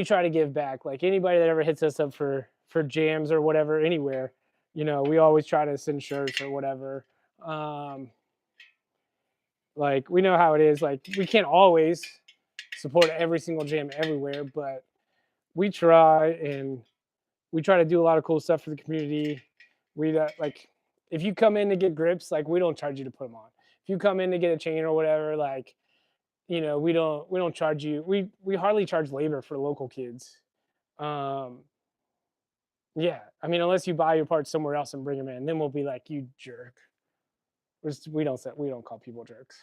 try to give back. Like anybody that ever hits us up for jams or whatever anywhere, we always try to send shirts or whatever. Um, like we know how it is. Like we can't always support every single jam everywhere, but we try and we try to do a lot of cool stuff for the community. We like if you come in to get grips, like we don't charge you to put them on. If you come in to get a chain or whatever, like we don't charge you. We hardly charge labor for local kids. Um, yeah, I mean unless you buy your parts somewhere else and bring them in, then we'll be like you jerk. We don't call people jerks.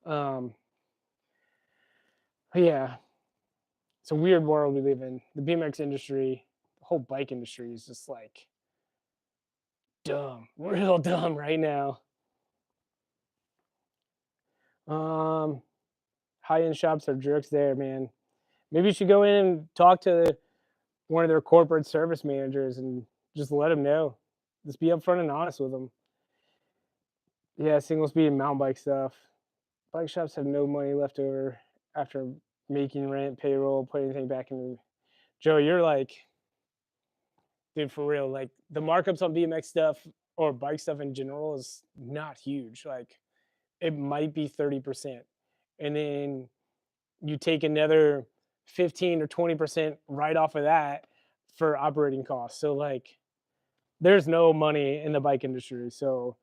Um, yeah, it's a weird world we live in. The BMX industry, the whole bike industry is just like dumb, real dumb right now. Um, High-end shops are jerks there, man. Maybe you should go in and talk to one of their corporate service managers and just let them know. Just be upfront and honest with them. Yeah, single speed and mountain bike stuff. Bike shops have no money left over after making rent, payroll, put anything back in. Joe, you're like, dude, for real. Like the markups on BMX stuff or bike stuff in general is not huge. Like it might be 30%. And then you take another 15 or 20% right off of that for operating costs. So like there's no money in the bike industry. So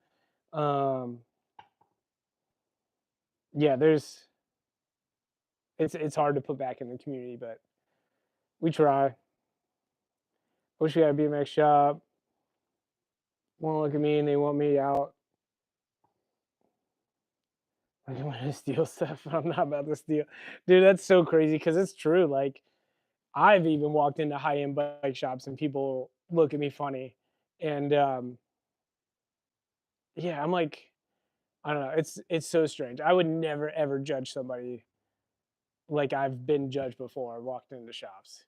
um yeah, it's hard to put back in the community, but we try. Wish we had a BMX shop. Won't look at me and they want me out. I don't want to steal stuff. I'm not about to steal. Dude, that's so crazy because it's true. Like I've even walked into high-end bike shops and people look at me funny. And yeah, I'm like, I don't know. It's so strange. I would never ever judge somebody like I've been judged before. I walked into shops.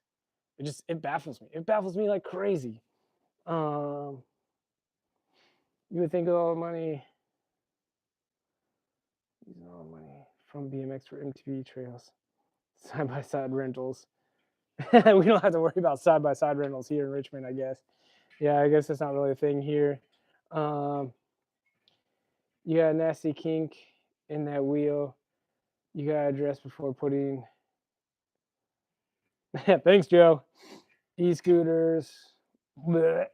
It baffles me. It baffles me like crazy. Um, you would think of all the money, using all the money from BMX for MTV trails, side by side rentals. We don't have to worry about side by side rentals here in Richmond, I guess. Yeah, I guess that's not really a thing here. Um, you got a nasty kink in that wheel. You gotta address before putting. Thanks, Joe. E-scooters. Bleh.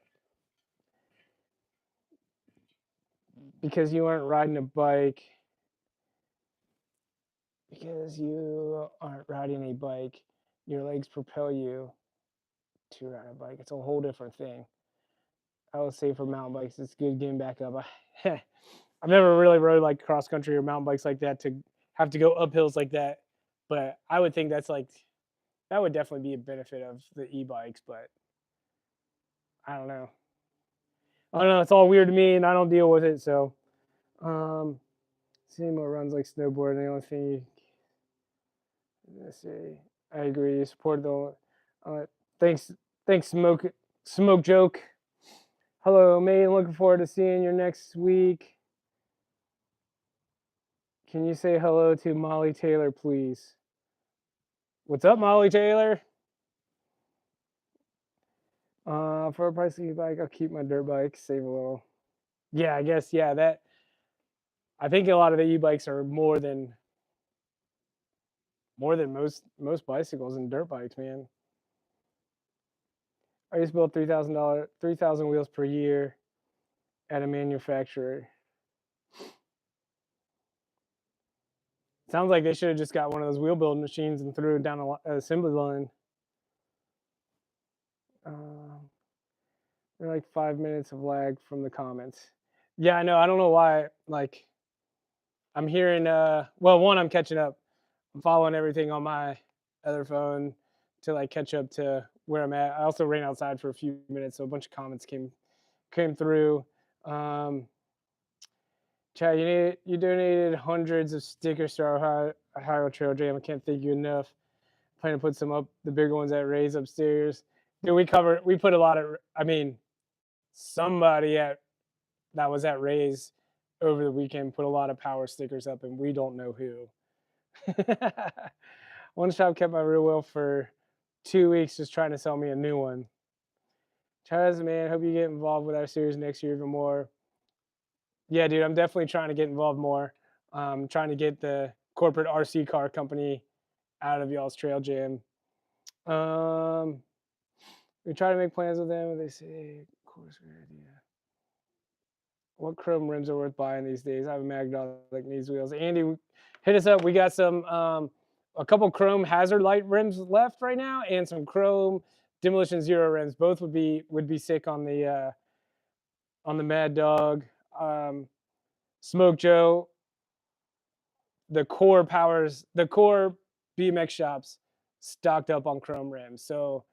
Because you aren't riding a bike. Because you aren't riding a bike, your legs propel you to ride a bike. It's a whole different thing. I would say for mountain bikes, it's good getting back up. I've never really rode like cross country or mountain bikes like that to have to go up hills like that. But I would think that would definitely be a benefit of the e-bikes. But I don't know. I don't know. It's all weird to me, and I don't deal with it. So, um, Cinema runs like snowboard. And the only thing let's see, I agree. Support the. Thanks, Smoke Joke. Hello, May. Looking forward to seeing you next week. Can you say hello to Molly Taylor, please? What's up, Molly Taylor? For a pricey bike, I'll keep my dirt bike, save a little. Yeah, I guess, yeah, that I think a lot of the e-bikes are more than most bicycles and dirt bikes, man. I used to build $3,000 wheels per year at a manufacturer. Sounds like they should have just got one of those wheel building machines and threw it down an assembly line. They're like 5 minutes of lag from the comments. Yeah, I know. I don't know why. Like, I'm hearing. Well, one, I'm catching up. I'm following everything on my other phone to like catch up to where I'm at. I also ran outside for a few minutes, so a bunch of comments came through. Chad, you donated hundreds of stickers to our Ohio Trail Jam. I can't thank you enough. Plan to put some up, the bigger ones at Ray's upstairs. Dude, we put a lot of. I mean, somebody that was at Ray's over the weekend put a lot of power stickers up, and we don't know who. One shop kept my real wheel for 2 weeks just trying to sell me a new one. Charles, man, hope you get involved with our series next year even more. Yeah, dude, I'm definitely trying to get involved more. Trying to get the corporate RC car company out of y'all's trail jam. We try to make plans with them. They say, of course, great idea. What chrome rims are worth buying these days? I have a Magdog like these wheels. Andy, hit us up. We got some a couple chrome hazard light rims left right now, and some chrome Demolition Zero rims. Both would be sick on the Mad Dog. Smoke Joe. The core BMX shops stocked up on chrome rims. So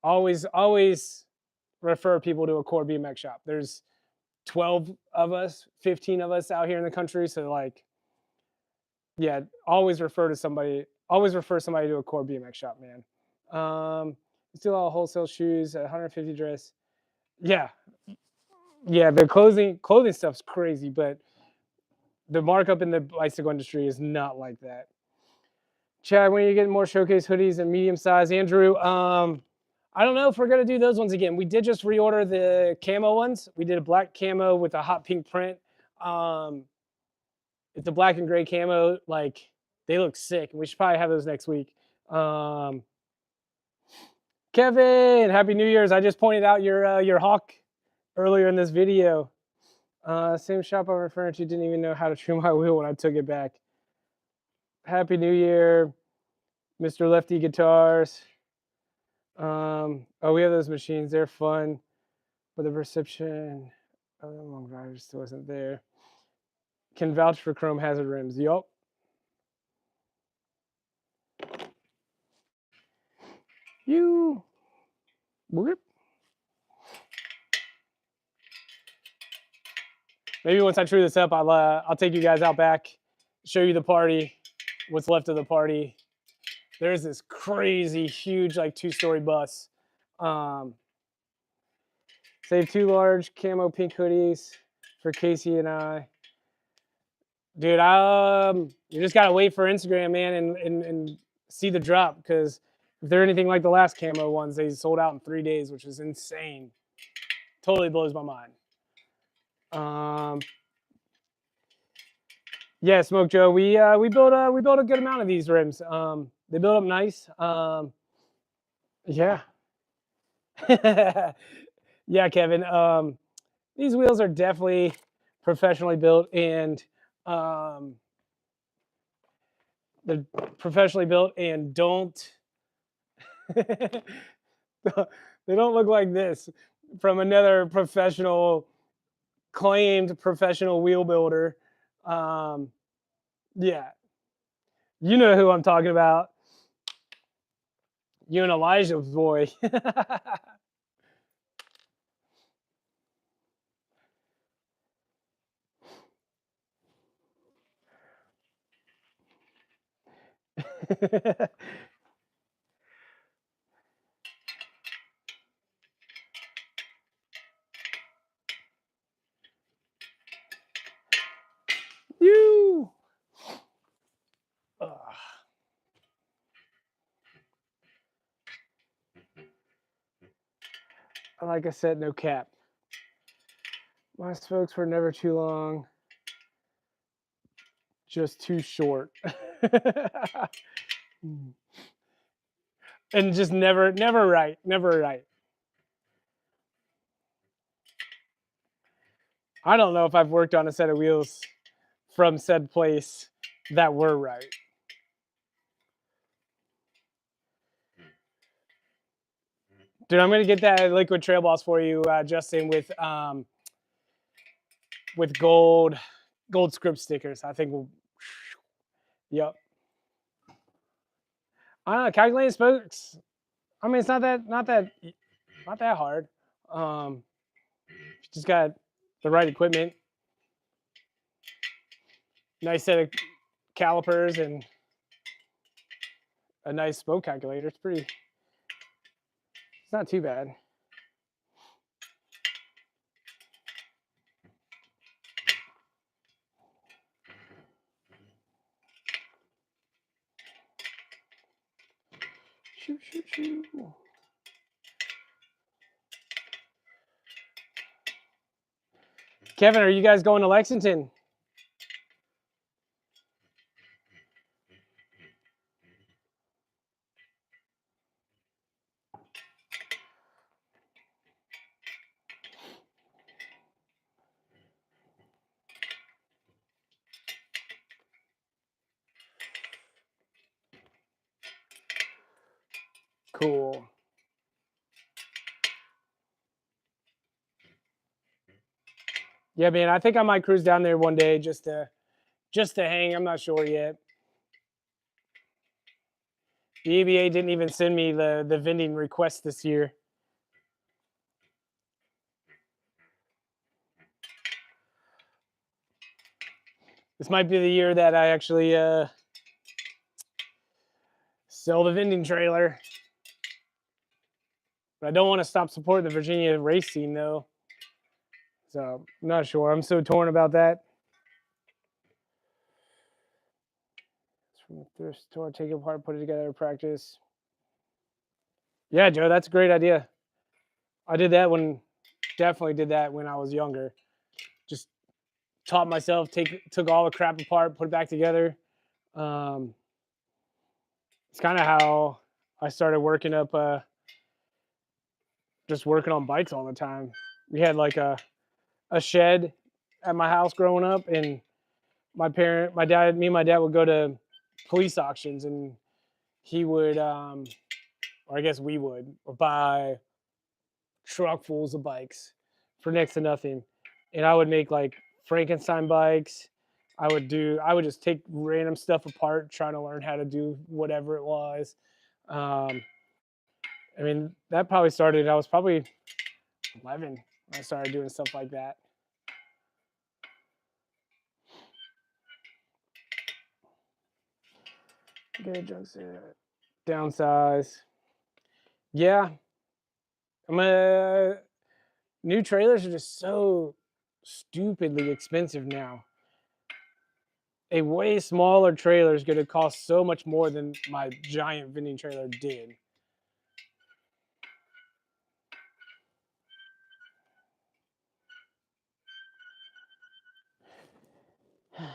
always refer people to a core BMX shop. There's 12 of us, 15 of us out here in the country. So like, yeah, always refer somebody to a core BMX shop, man. Still all wholesale shoes at 150 dress. Yeah. Yeah, the clothing stuff's crazy, but the markup in the bicycle industry is not like that. Chad, when are you getting more showcase hoodies and medium size? Andrew, I don't know if we're gonna do those ones again. We did just reorder the camo ones. We did a black camo with a hot pink print. It's a black and gray camo. Like, they look sick. We should probably have those next week. Kevin, Happy New Year's. I just pointed out your hawk earlier in this video. Same shop I'm referring to didn't even know how to trim my wheel when I took it back. Happy New Year, Mr. Lefty Guitars. Oh, we have those machines. They're fun, but the perception of the long riders still wasn't there. Can vouch for chrome hazard rims. Yup. You. Whoop. Maybe once I true this up, I'll take you guys out back, show you the party, what's left of the party. There's this crazy huge like 2-story bus. Save 2 large camo pink hoodies for Casey and I. Dude, you just gotta wait for Instagram, man, and see the drop, because if they're anything like the last camo ones, they sold out in 3 days, which is insane. Totally blows my mind. Yeah, Smoke Joe, we built a good amount of these rims. They built up nice. Yeah. Yeah, Kevin. These wheels are definitely professionally built, and they're professionally built and don't they don't look like this from another claimed professional wheel builder. Yeah, you know who I'm talking about. You and Elijah's boy. You. Like I said, no cap. My spokes were never too long, just too short. And just never right, never right. I don't know if I've worked on a set of wheels from said place that were right. Dude, I'm gonna get that liquid trail balls for you, Justin, with gold script stickers. I think we'll. Yep. I don't know, calculating spokes. I mean, it's not that hard. You just got the right equipment, nice set of calipers, and a nice spoke calculator. It's not too bad. Shoot, shoot, shoot. Kevin, are you guys going to Lexington? Cool. Yeah, man, I think I might cruise down there one day just to hang. I'm not sure yet. The ABA didn't even send me the vending request this year. This might be the year that I actually sell the vending trailer. But I don't want to stop supporting the Virginia race scene, though. So I'm not sure. I'm so torn about that. It's from the thrift store. Take it apart, put it together, practice. Yeah, Joe, that's a great idea. I definitely did that when I was younger. Just taught myself, took all the crap apart, put it back together. It's kind of how I started working up, just working on bikes all the time. We had like a shed at my house growing up, and me and my dad would go to police auctions, and he would, or I guess we would, buy truckfuls of bikes for next to nothing, and I would make like Frankenstein bikes. I would just take random stuff apart, trying to learn how to do whatever it was. I mean, that probably started. I was probably 11 when I started doing stuff like that. Get a junk set, downsize. Yeah, new trailers are just so stupidly expensive now. A way smaller trailer is going to cost so much more than my giant vending trailer did.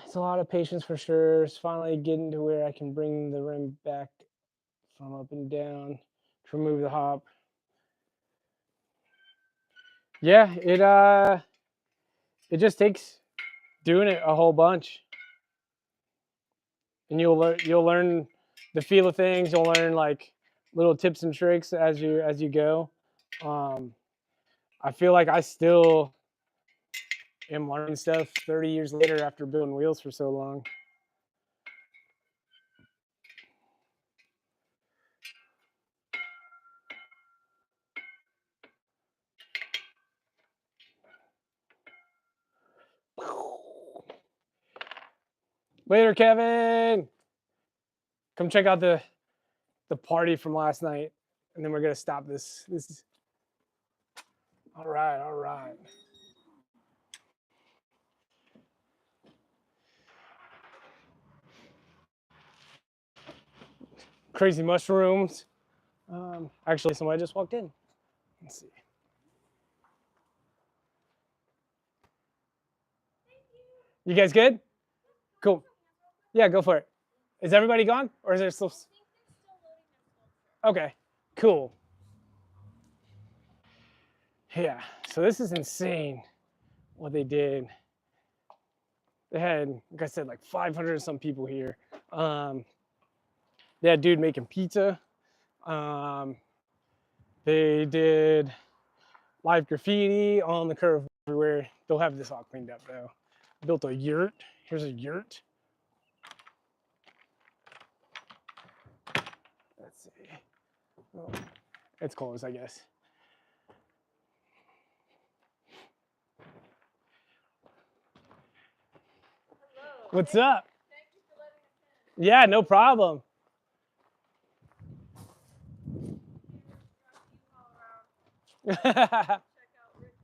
It's a lot of patience for sure. It's finally getting to where I can bring the rim back from up and down to remove the hop. Yeah, it just takes doing it a whole bunch, and you'll learn the feel of things. You'll learn like little tips and tricks as you go. I feel like I still am learning stuff 30 years later after building wheels for so long. Later, Kevin. Come check out the party from last night, and then we're gonna stop this. This is all right. All right. Crazy mushrooms. Actually, somebody just walked in. Let's see. You guys good? Cool. Yeah, go for it. Is everybody gone, or is there still? Okay, cool. Yeah, so this is insane what they did. They had, like I said, like 500 some people here. They had dude making pizza. They did live graffiti on the curve everywhere. They'll have this all cleaned up though. Built a yurt. Here's a yurt. Let's see. Oh, it's closed, I guess. Hello. What's up? Thank you for letting us in. Yeah, no problem. Check out Rick.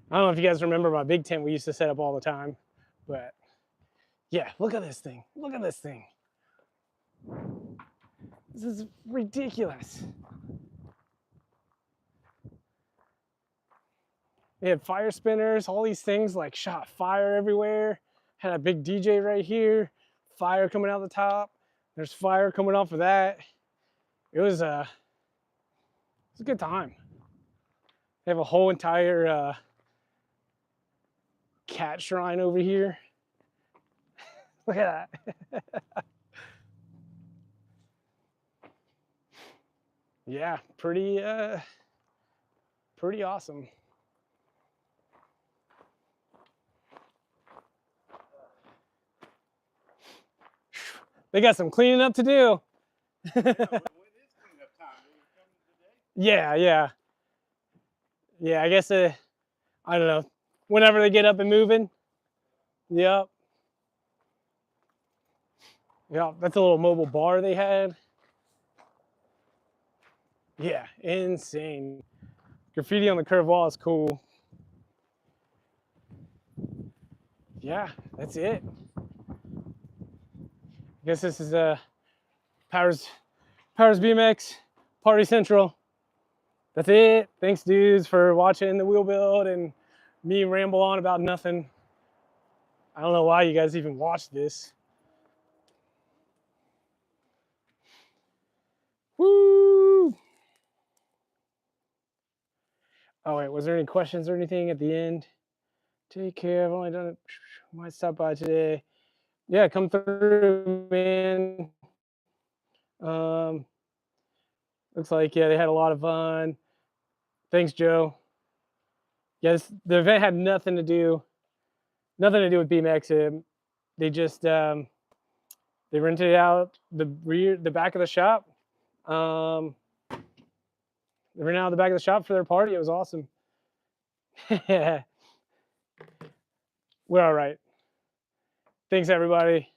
I don't know if you guys remember my big tent we used to set up all the time, but yeah, look at this thing. Look at this thing. This is ridiculous. They had fire spinners, all these things like shot fire everywhere. Had a big DJ right here, fire coming out the top. There's fire coming off of that. It was a good time. They have a whole entire cat shrine over here. Look at that. Yeah, pretty awesome. They got some cleaning up to do. Yeah. I guess I don't know. Whenever they get up and moving. Yep. Yeah, that's a little mobile bar they had. Yeah, insane. Graffiti on the curved wall is cool. Yeah, that's it. I guess this is Powers BMX Party Central. That's it. Thanks, dudes, for watching the wheel build and me ramble on about nothing. I don't know why you guys even watched this. Woo! Oh wait, was there any questions or anything at the end? Take care. I've only done it. Might stop by today. Yeah, come through, man. Looks like they had a lot of fun. Thanks, Joe. Yes, the event had nothing to do with BMX. They just they rented out the back of the shop. They rented out the back of the shop for their party. It was awesome. We're all right. Thanks, everybody.